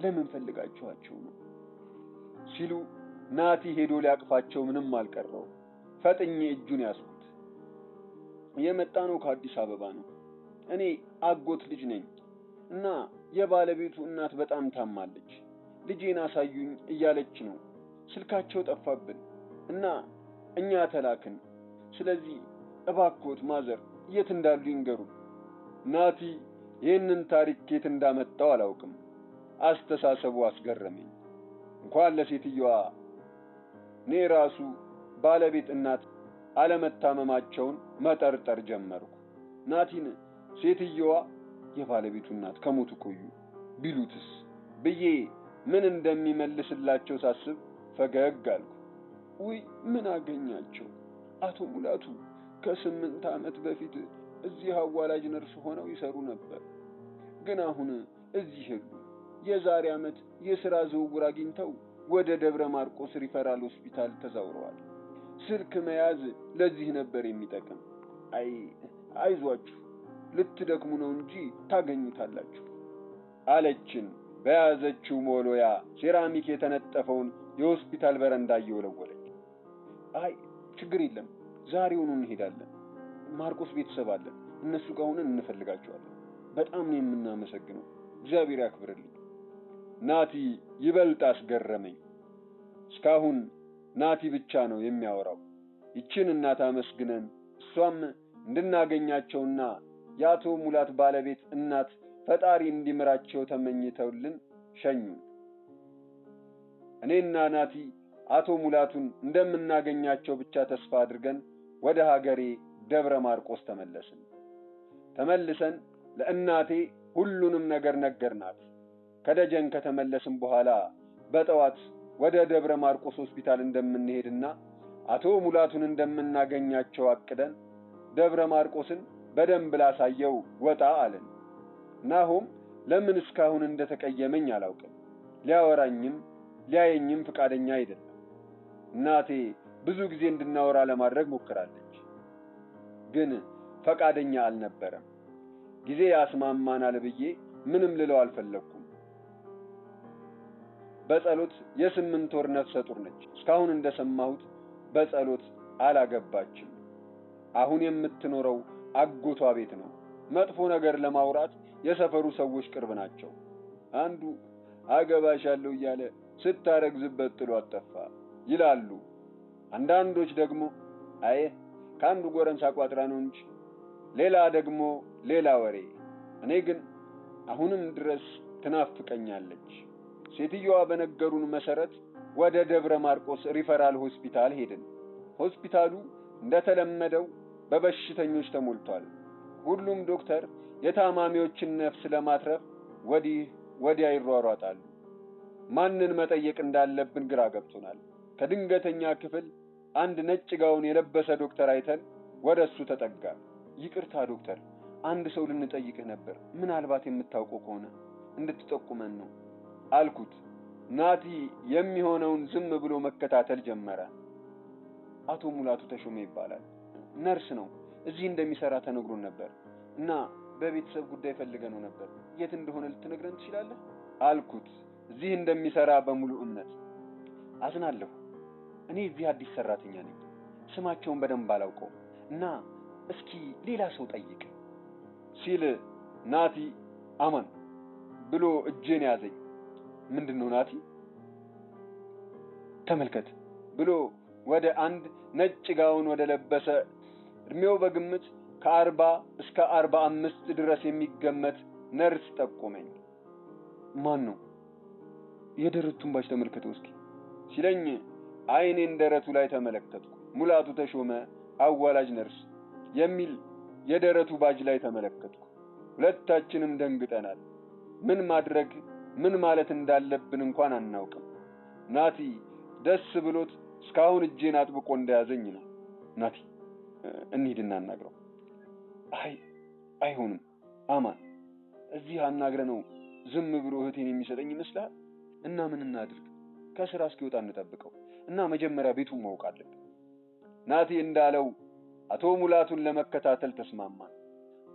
ለምን ፈልጋችኋቸው ነው ሲሉ ናቲ ሄዶ ሊያቅፋቸው ምንም አልቀረው። ፈጥኜ እጁን ያዝኩት። የመጣ ነው ከአዲስ አበባ ነው። እኔ አጎት ልጅ ነኝ እና የባለቤቱ እናት በጣም ታማለች። ልጄን አሳዩኝ እያለች ነው። ስልካቸው ጠፋብን እና እኛ ተላክን። ስለዚህ እባክዎት ማዘር የት እንዳሉ ይንገሩ። ናቲ ይህንን ታሪክ የት እንዳመጣው አላውቅም። አስተሳሰቡ አስገረመኝ። እንኳን ለሴትየዋ እኔ ራሱ ባለቤት እናት አለመታመማቸውን መጠርጠር ጀመርኩ። ናቲን ሴትየዋ የባለቤቱ እናት ከሞቱ ቆዩ ቢሉትስ ብዬ ምን እንደሚመልስላቸው ሳስብ ፈገግ አልኩ። ውይ ምን አገኛቸው? አቶ ሙላቱ ከ8 ዓመት በፊት እዚህ አዋላጅ ነርስ ሆነው ይሰሩ ነበር፣ ግን አሁን እዚህ ሄዱ። የዛሬ ዓመት የሥራ ዝውውር አግኝተው ወደ ደብረ ማርቆስ ሪፈራል ሆስፒታል ተዛውረዋል። ስልክ መያዝ ለዚህ ነበር የሚጠቅም። አይዟችሁ፣ ልትደክሙ ነው እንጂ ታገኙታላችሁ አለችን። በያዘችው ሞሎያ ሴራሚክ የተነጠፈውን የሆስፒታል በረንዳ እየወለወለች። ችግር የለም፣ ዛሬውኑ እንሄዳለን። ማርቆስ ቤተሰብ አለን፣ እነሱ ጋር ሆነን እንፈልጋቸዋለን። በጣም ነው የምናመሰግነው፣ እግዚአብሔር ያክብርልኝ። ናቲ ይበልጥ አስገረመኝ። እስካሁን ናቲ ብቻ ነው የሚያወራው። ይችን እናት አመስግነን እሷም እንድናገኛቸውና የአቶ ሙላት ባለቤት እናት ፈጣሪ እንዲምራቸው ተመኝተውልን ሸኙን። እኔና ናቲ አቶ ሙላቱን እንደምናገኛቸው ብቻ ተስፋ አድርገን ወደ ሀገሬ ደብረ ማርቆስ ተመልሰን ለእናቴ ሁሉንም ነገር ነገርናት። ከደጀን ከተመለስን በኋላ በጠዋት ወደ ደብረ ማርቆስ ሆስፒታል እንደምንሄድና አቶ ሙላቱን እንደምናገኛቸው አቅደን ደብረ ማርቆስን በደንብ ላሳየው ወጣ አለን። ናሆም ለምን እስካሁን እንደተቀየመኝ አላውቅም። ሊያወራኝም ሊያየኝም ፍቃደኛ አይደለም። እናቴ ብዙ ጊዜ እንድናወራ ለማድረግ ሞክራለች፣ ግን ፈቃደኛ አልነበረም። ጊዜ ያስማማናል ብዬ ምንም ልለው አልፈለኩም። በጸሎት የ8 ወር ነፍሰ ጡር ነች። እስካሁን እንደሰማሁት በጸሎት አላገባችም። አሁን የምትኖረው አጎቷ ቤት ነው። መጥፎ ነገር ለማውራት የሰፈሩ ሰዎች ቅርብ ናቸው። አንዱ አገባሻለሁ እያለ ስታረግዝበት ጥሏት ጠፋ ይላሉ። አንዳንዶች ደግሞ ከአንዱ ጎረምሳ ቋጥራ ነው እንጂ፣ ሌላ ደግሞ ሌላ ወሬ። እኔ ግን አሁንም ድረስ ትናፍቀኛለች። ሴትየዋ በነገሩን መሰረት ወደ ደብረ ማርቆስ ሪፈራል ሆስፒታል ሄድን። ሆስፒታሉ እንደተለመደው በበሽተኞች ተሞልቷል። ሁሉም ዶክተር የታማሚዎችን ነፍስ ለማትረፍ ወዲያ ይሯሯጣሉ። ማንን መጠየቅ እንዳለብን ግራ ገብቶናል። ከድንገተኛ ክፍል አንድ ነጭ ጋውን የለበሰ ዶክተር አይተን ወደሱ ተጠጋ። ይቅርታ ዶክተር፣ አንድ ሰው ልንጠይቅህ ነበር። ምናልባት የምታውቀው ከሆነ እንድትጠቁመን ነው አልኩት። ናቲ የሚሆነውን ዝም ብሎ መከታተል ጀመረ። አቶ ሙላቱ ተሾመ ይባላል። ነርስ ነው። እዚህ እንደሚሰራ ተነግሮን ነበር እና በቤተሰብ ጉዳይ ፈልገነው ነበር። የት እንደሆነ ልትነግረን ትችላለህ አልኩት። እዚህ እንደሚሰራ በሙሉ እምነት። አዝናለሁ፣ እኔ እዚህ አዲስ ሰራተኛ ነኝ። ስማቸውን በደንብ አላውቀውም እና እስኪ ሌላ ሰው ጠይቅ ሲል ናቲ አማን ብሎ እጄን ያዘኝ። ምንድነው ናቲ? ተመልከት ብሎ ወደ አንድ ነጭ ጋውን ወደ ለበሰ እድሜው በግምት ከ40 እስከ 45 ድረስ የሚገመት ነርስ ጠቆመኝ። ማን ነው? የደረቱን ባጅ ተመልከተው እስኪ ሲለኝ አይኔን ደረቱ ላይ ተመለከትኩ። ሙላቱ ተሾመ አዋላጅ ነርስ የሚል የደረቱ ባጅ ላይ ተመለከትኩ። ሁለታችንም ደንግጠናል። ምን ማለት እንዳለብን እንኳን አናውቅም። ናቲ ደስ ብሎት እስካሁን እጄን አጥብቆ እንደያዘኝ ነው። ናቲ እንሂድ እናናግረው። አይሆንም አማን፣ እዚህ አናግረነው ዝም ብሎ እህቴን የሚሰጠኝ ይመስላል። እና ምን እናድርግ? ከስራ እስኪወጣ እንጠብቀው እና መጀመሪያ ቤቱን ማወቅ አለብን። ናቲ እንዳለው አቶ ሙላቱን ለመከታተል ተስማማን።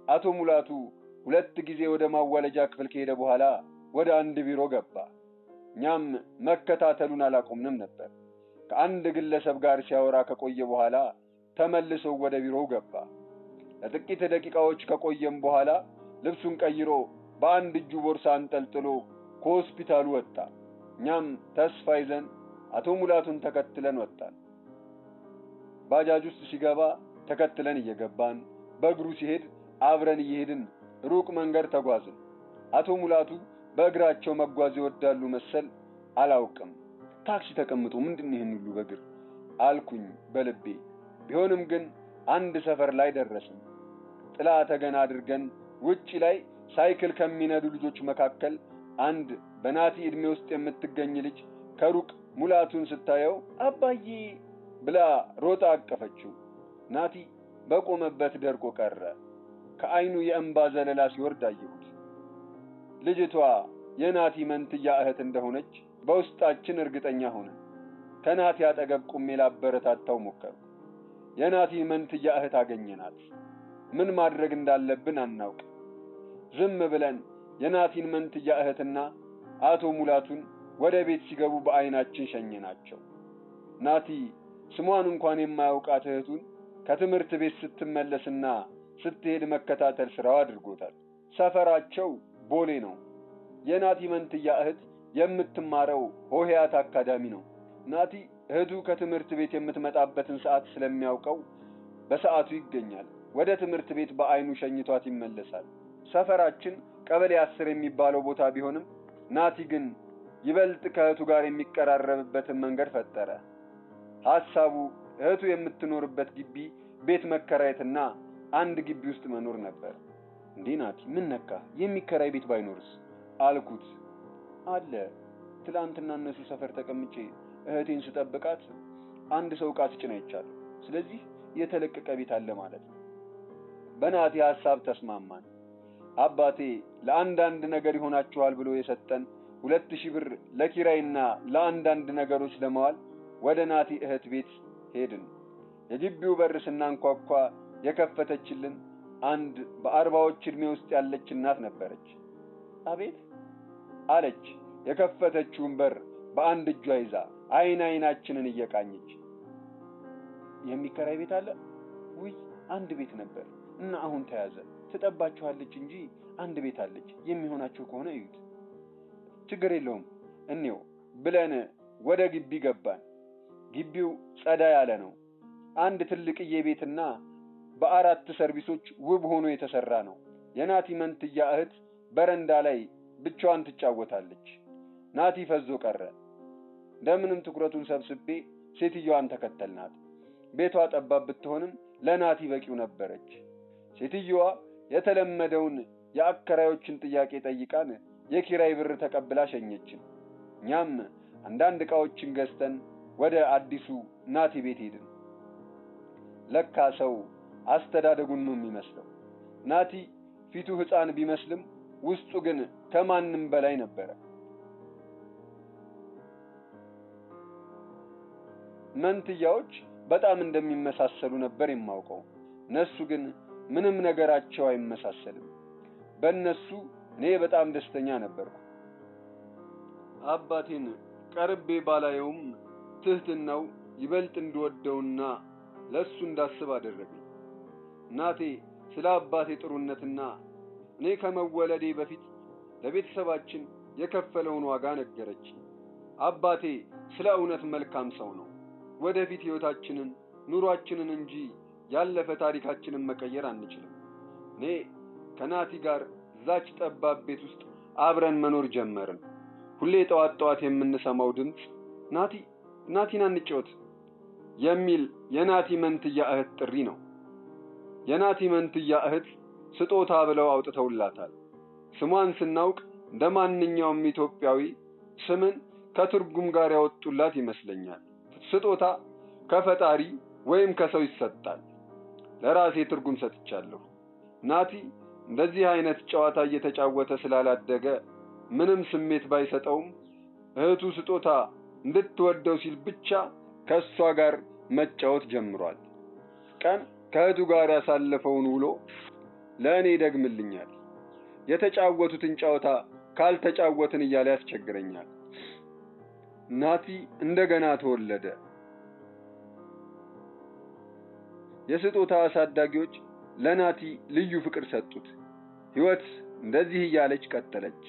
አቶ ሙላቱ 2 ጊዜ ወደ ማዋለጃ ክፍል ከሄደ በኋላ ወደ አንድ ቢሮ ገባ። እኛም መከታተሉን አላቆምንም ነበር። ከአንድ ግለሰብ ጋር ሲያወራ ከቆየ በኋላ ተመልሶ ወደ ቢሮው ገባ። ለጥቂት ደቂቃዎች ከቆየም በኋላ ልብሱን ቀይሮ በአንድ እጁ ቦርሳ አንጠልጥሎ ከሆስፒታሉ ወጣ። እኛም ተስፋ ይዘን አቶ ሙላቱን ተከትለን ወጣን። ባጃጅ ውስጥ ሲገባ ተከትለን እየገባን፣ በእግሩ ሲሄድ አብረን እየሄድን ሩቅ መንገድ ተጓዝን። አቶ ሙላቱ በእግራቸው መጓዝ ይወዳሉ መሰል፣ አላውቅም። ታክሲ ተቀምጦ ምንድን ነው ይሄን ሁሉ በእግር አልኩኝ በልቤ። ቢሆንም ግን አንድ ሰፈር ላይ ደረስን። ጥላ ተገና አድርገን ውጪ ላይ ሳይክል ከሚነዱ ልጆች መካከል አንድ በናቲ እድሜ ውስጥ የምትገኝ ልጅ ከሩቅ ሙላቱን ስታየው አባዬ ብላ ሮጣ አቀፈችው። ናቲ በቆመበት ደርቆ ቀረ። ከአይኑ የእንባ ዘለላ ሲወርድ አየሁት። ልጅቷ የናቲ መንትያ እህት እንደሆነች በውስጣችን እርግጠኛ ሆነን ከናቲ አጠገብ ቆሜ ላበረታታው ሞከርኩ። የናቲ መንትያ እህት አገኘናት። ምን ማድረግ እንዳለብን አናውቅ። ዝም ብለን የናቲን መንትያ እህትና አቶ ሙላቱን ወደ ቤት ሲገቡ በአይናችን ሸኘናቸው። ናቲ ስሟን እንኳን የማያውቃት እህቱን ከትምህርት ቤት ስትመለስና ስትሄድ መከታተል ስራው አድርጎታል። ሰፈራቸው ቦሌ ነው። የናቲ መንትያ እህት የምትማረው ሆሄያት አካዳሚ ነው። ናቲ እህቱ ከትምህርት ቤት የምትመጣበትን ሰዓት ስለሚያውቀው በሰዓቱ ይገኛል። ወደ ትምህርት ቤት በአይኑ ሸኝቷት ይመለሳል። ሰፈራችን ቀበሌ 10 የሚባለው ቦታ ቢሆንም ናቲ ግን ይበልጥ ከእህቱ ጋር የሚቀራረብበትን መንገድ ፈጠረ። ሐሳቡ እህቱ የምትኖርበት ግቢ ቤት መከራየትና አንድ ግቢ ውስጥ መኖር ነበር። እንዴ ናቲ ምን ነካ? የሚከራይ ቤት ባይኖርስ አልኩት። አለ። ትላንትና እነሱ ሰፈር ተቀምጬ እህቴን ስጠብቃት አንድ ሰው ዕቃ ሲጭን አይቻለሁ። ስለዚህ የተለቀቀ ቤት አለ ማለት ነው። በናቲ ሐሳብ ተስማማን። አባቴ ለአንዳንድ ነገር ይሆናችኋል ብሎ የሰጠን 2000 ብር ለኪራይና ለአንዳንድ ነገሮች ለማዋል ወደ ናቲ እህት ቤት ሄድን። የግቢው በር ስናንኳኳ የከፈተችልን አንድ በ40ዎች ዕድሜ ውስጥ ያለች እናት ነበረች። አቤት አለች። የከፈተችውን በር በአንድ እጇ ይዛ አይናችንን እየቃኘች። የሚከራይ ቤት አለ? ውይ አንድ ቤት ነበር እና አሁን ተያዘ። ትጠባችኋለች እንጂ አንድ ቤት አለች። የሚሆናችሁ ከሆነ እዩት። ችግር የለውም እንየው ብለን ወደ ግቢ ገባን። ግቢው ጸዳ ያለ ነው። አንድ ትልቅዬ ቤትና በ4 ሰርቪሶች ውብ ሆኖ የተሰራ ነው። የናቲ መንትያ እህት በረንዳ ላይ ብቻዋን ትጫወታለች። ናቲ ፈዞ ቀረ። እንደምንም ትኩረቱን ሰብስቤ ሴትዮዋን ተከተልናት። ቤቷ ጠባብ ብትሆንም ለናቲ በቂው ነበረች። ሴትዮዋ የተለመደውን የአከራዮችን ጥያቄ ጠይቃን የኪራይ ብር ተቀብላ ሸኘችን። እኛም አንዳንድ ዕቃዎችን ገዝተን ወደ አዲሱ ናቲ ቤት ሄድን። ለካ ሰው አስተዳደጉን ነው የሚመስለው። ናቲ ፊቱ ሕፃን ቢመስልም ውስጡ ግን ከማንም በላይ ነበረ። መንትያዎች በጣም እንደሚመሳሰሉ ነበር የማውቀው። እነሱ ግን ምንም ነገራቸው አይመሳሰልም። በእነሱ እኔ በጣም ደስተኛ ነበርኩ። አባቴን ቀርቤ ባላየውም ትህትናው ይበልጥ እንድወደውና ለሱ እንዳስብ አደረገኝ። እናቴ ስለ አባቴ ጥሩነትና እኔ ከመወለዴ በፊት ለቤተሰባችን የከፈለውን ዋጋ ነገረችኝ። አባቴ ስለ እውነት መልካም ሰው ነው። ወደፊት ሕይወታችንን ኑሯችንን እንጂ ያለፈ ታሪካችንን መቀየር አንችልም። እኔ ከናቲ ጋር እዛች ጠባብ ቤት ውስጥ አብረን መኖር ጀመርን። ሁሌ ጠዋት ጠዋት የምንሰማው ድምፅ ናቲን አንጫወት የሚል የናቲ መንትያ እህት ጥሪ ነው። የናቲ መንትያ እህት ስጦታ ብለው አውጥተውላታል። ስሟን ስናውቅ እንደ ማንኛውም ኢትዮጵያዊ ስምን ከትርጉም ጋር ያወጡላት ይመስለኛል። ስጦታ ከፈጣሪ ወይም ከሰው ይሰጣል። ለራሴ ትርጉም ሰጥቻለሁ። ናቲ እንደዚህ አይነት ጨዋታ እየተጫወተ ስላላደገ ምንም ስሜት ባይሰጠውም እህቱ ስጦታ እንድትወደው ሲል ብቻ ከሷ ጋር መጫወት ጀምሯል። ቀን ከእህቱ ጋር ያሳለፈውን ውሎ ለእኔ ይደግምልኛል። የተጫወቱትን ጨዋታ ካልተጫወትን እያለ ያስቸግረኛል። ናቲ እንደገና ተወለደ። የስጦታ አሳዳጊዎች ለናቲ ልዩ ፍቅር ሰጡት። ሕይወት እንደዚህ እያለች ቀጠለች።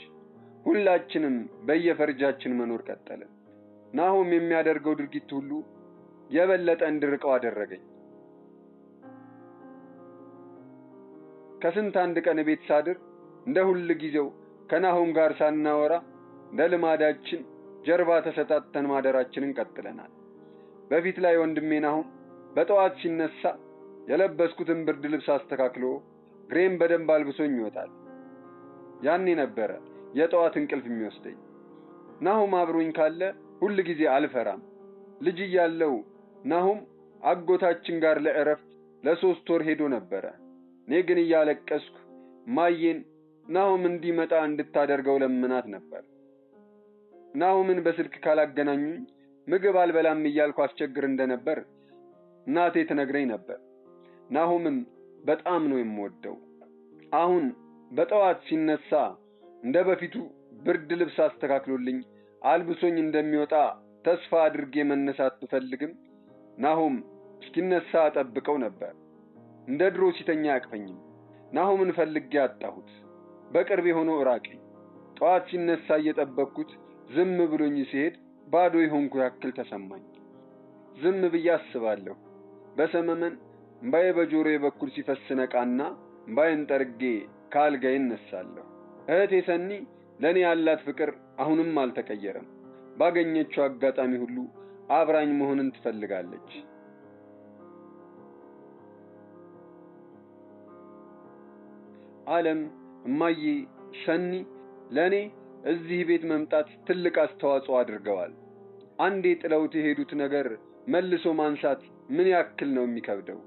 ሁላችንም በየፈርጃችን መኖር ቀጠልን። ናሆም የሚያደርገው ድርጊት ሁሉ የበለጠ እንድርቀው አደረገኝ። ከስንት አንድ ቀን ቤት ሳድር እንደ ሁል ጊዜው ከናሆም ጋር ሳናወራ እንደ ልማዳችን ጀርባ ተሰጣተን ማደራችንን ቀጥለናል። በፊት ላይ ወንድሜ ናሆም በጠዋት ሲነሳ የለበስኩትን ብርድ ልብስ አስተካክሎ ግሬም በደንብ አልብሶኝ ይወጣል። ያኔ ነበረ የጠዋት እንቅልፍ የሚወስደኝ። ናሆም አብሮኝ ካለ ሁል ጊዜ አልፈራም። ልጅ እያለው ናሆም አጎታችን ጋር ለእረፍት ለ3 ወር ሄዶ ነበረ። እኔ ግን እያለቀስኩ ማየን ናሆም እንዲመጣ እንድታደርገው ለምናት ነበር። ናሆምን በስልክ ካላገናኙኝ ምግብ አልበላም እያልኩ አስቸግር እንደነበር እናቴ ትነግረኝ ነበር። ናሆምን በጣም ነው የምወደው። አሁን በጠዋት ሲነሳ እንደ በፊቱ ብርድ ልብስ አስተካክሎልኝ አልብሶኝ እንደሚወጣ ተስፋ አድርጌ መነሳት ብፈልግም ናሆም እስኪነሳ ጠብቀው ነበር። እንደ ድሮ ሲተኛ አያቅፈኝም። ናሆምን ፈልጌ አጣሁት። በቅርቤ ሆኖ ራቀኝ። ጠዋት ሲነሳ እየጠበቅኩት ዝም ብሎኝ ሲሄድ ባዶ የሆንኩ ያክል ተሰማኝ። ዝም ብዬ አስባለሁ። በሰመመን እምባዬ በጆሮዬ በኩል ሲፈስ ነቃና እምባዬን ጠርጌ ከአልጋዬ እነሳለሁ። እህቴ ሰኒ ለእኔ ያላት ፍቅር አሁንም አልተቀየረም። ባገኘችው አጋጣሚ ሁሉ አብራኝ መሆንን ትፈልጋለች። ዓለም፣ እማዬ፣ ሰኒ ለእኔ እዚህ ቤት መምጣት ትልቅ አስተዋጽኦ አድርገዋል። አንዴ ጥለውት የሄዱት ነገር መልሶ ማንሳት ምን ያክል ነው የሚከብደው።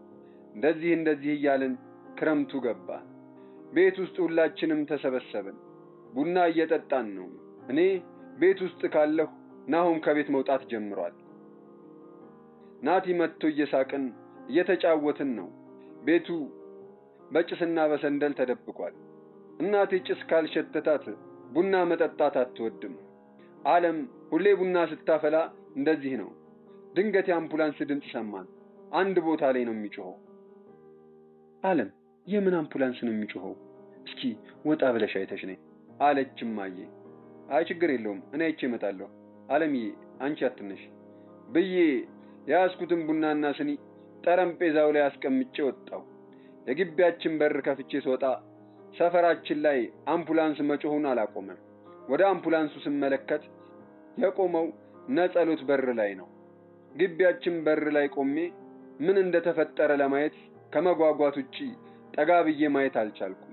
እንደዚህ እያልን ክረምቱ ገባ። ቤት ውስጥ ሁላችንም ተሰበሰብን። ቡና እየጠጣን ነው። እኔ ቤት ውስጥ ካለሁ ናሆም ከቤት መውጣት ጀምሯል። ናቲ መጥቶ እየሳቅን እየተጫወትን ነው። ቤቱ በጭስና በሰንደል ተደብቋል። እናቴ ጭስ ካልሸተታት ቡና መጠጣት አትወድም። ዓለም ሁሌ ቡና ስታፈላ እንደዚህ ነው። ድንገት የአምቡላንስ ድምፅ ሰማን። አንድ ቦታ ላይ ነው የሚጮኸው። ዓለም የምን አምቡላንስ ነው የሚጮኸው? እስኪ ወጣ ብለሽ አይተሽ ነይ አለች እማዬ። አይ ችግር የለውም እኔ አይቼ እመጣለሁ። ዓለምዬ አንቺ አትነሽ ብዬ የያዝኩትን ቡናና ስኒ ጠረጴዛው ላይ አስቀምጬ ወጣሁ። የግቢያችን በር ከፍቼ ስወጣ ሰፈራችን ላይ አምቡላንስ መጮሁን አላቆመም። ወደ አምቡላንሱ ስመለከት የቆመው ነጸሎት በር ላይ ነው። ግቢያችን በር ላይ ቆሜ ምን እንደተፈጠረ ለማየት ከመጓጓት ውጪ ጠጋ ብዬ ማየት አልቻልኩም።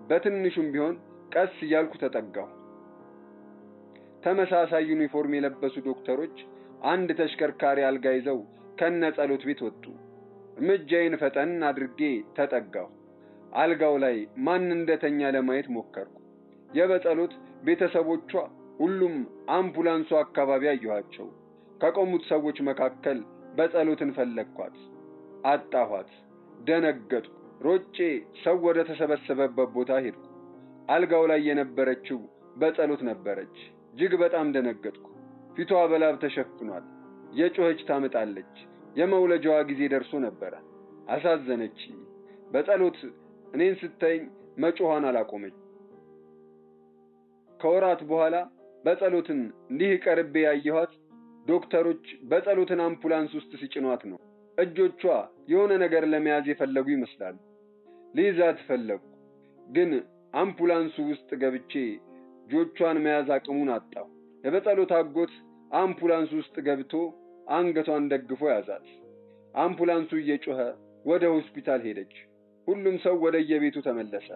በትንሹም ቢሆን ቀስ እያልኩ ተጠጋሁ። ተመሳሳይ ዩኒፎርም የለበሱ ዶክተሮች አንድ ተሽከርካሪ አልጋ ይዘው ከነ ጸሎት ቤት ወጡ። እርምጃዬን ፈጠን አድርጌ ተጠጋሁ። አልጋው ላይ ማን እንደተኛ ለማየት ሞከርኩ። የበጸሎት ቤተሰቦቿ ሁሉም አምቡላንሱ አካባቢ አየኋቸው። ከቆሙት ሰዎች መካከል በጸሎትን ፈለግኳት፣ አጣኋት። ደነገጥኩ። ሮጬ ሰው ወደ ተሰበሰበበት ቦታ ሄድኩ። አልጋው ላይ የነበረችው በጸሎት ነበረች። እጅግ በጣም ደነገጥኩ። ፊቷ በላብ ተሸፍኗል። የጮኸች ታምጣለች። የመውለጃዋ ጊዜ ደርሶ ነበረ። አሳዘነችኝ። በጸሎት እኔን ስታየኝ መጮኋን አላቆመች። ከወራት በኋላ በጸሎትን እንዲህ ቀርቤ ያየኋት ዶክተሮች በጸሎትን አምቡላንስ ውስጥ ሲጭኗት ነው። እጆቿ የሆነ ነገር ለመያዝ የፈለጉ ይመስላሉ። ልይዛት ፈለጉ፣ ግን አምቡላንሱ ውስጥ ገብቼ እጆቿን መያዝ አቅሙን አጣሁ። የበጸሎት አጎት አምቡላንሱ ውስጥ ገብቶ አንገቷን ደግፎ ያዛት። አምቡላንሱ እየጮኸ ወደ ሆስፒታል ሄደች። ሁሉም ሰው ወደ የቤቱ ተመለሰ።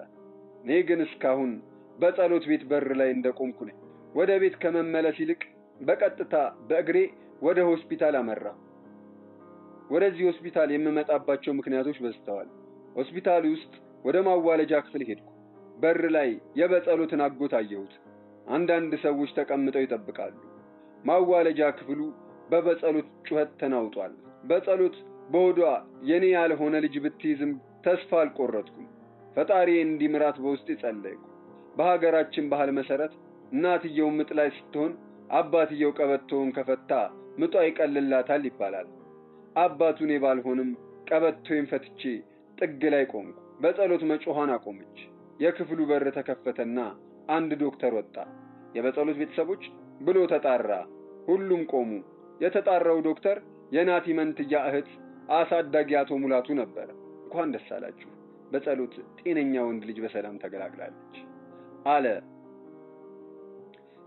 እኔ ግን እስካሁን በጸሎት ቤት በር ላይ እንደቆምኩ ነኝ። ወደ ቤት ከመመለስ ይልቅ በቀጥታ በእግሬ ወደ ሆስፒታል አመራ። ወደዚህ ሆስፒታል የምመጣባቸው ምክንያቶች በዝተዋል። ሆስፒታል ውስጥ ወደ ማዋለጃ ክፍል ሄድኩ። በር ላይ የበጸሎትን አጎት አየሁት። አንዳንድ ሰዎች ተቀምጠው ይጠብቃሉ። ማዋለጃ ክፍሉ በበጸሎት ጩኸት ተናውጧል። በጸሎት በሆዷ የኔ ያልሆነ ልጅ ብትይዝም ተስፋ አልቆረጥኩም። ፈጣሪ እንዲምራት በውስጤ ጸለይኩ። በሀገራችን ባህል መሰረት እናትየው ምጥ ላይ ስትሆን አባትየው ቀበቶውን ከፈታ ምጧ ይቀልላታል ይባላል። አባቱን ባልሆንም ቀበቶዬን ፈትቼ ጥግ ላይ ቆምኩ። በጸሎት መጮኋን አቆመች። የክፍሉ በር ተከፈተና አንድ ዶክተር ወጣ። የበጸሎት ቤተሰቦች ብሎ ተጣራ። ሁሉም ቆሙ። የተጣራው ዶክተር የናቲ መንትያ እህት አሳዳጊ አቶ ሙላቱ ነበር። እንኳን ደስ አላችሁ፣ በጸሎት ጤነኛ ወንድ ልጅ በሰላም ተገላግላለች አለ።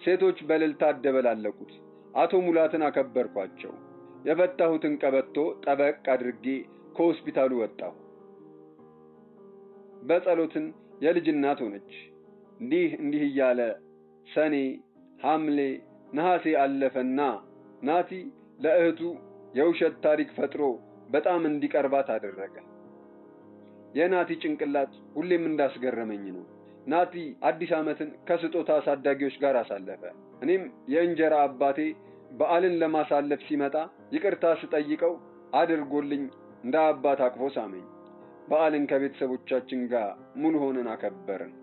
ሴቶች በእልልታ አደበላለቁት። አቶ ሙላትን አከበርኳቸው። የፈታሁትን ቀበቶ ጠበቅ አድርጌ ከሆስፒታሉ ወጣሁ። በጸሎትን የልጅ እናት ሆነች። እንዲህ እያለ ሰኔ፣ ሐምሌ፣ ነሐሴ አለፈና ናቲ ለእህቱ የውሸት ታሪክ ፈጥሮ በጣም እንዲቀርባት አደረገ። የናቲ ጭንቅላት ሁሌም እንዳስገረመኝ ነው። ናቲ አዲስ ዓመትን ከስጦታ አሳዳጊዎች ጋር አሳለፈ። እኔም የእንጀራ አባቴ በዓልን ለማሳለፍ ሲመጣ ይቅርታ ስጠይቀው አድርጎልኝ እንደ አባት አቅፎ ሳመኝ። በዓልን ከቤተሰቦቻችን ጋር ሙሉ ሆነን አከበርን።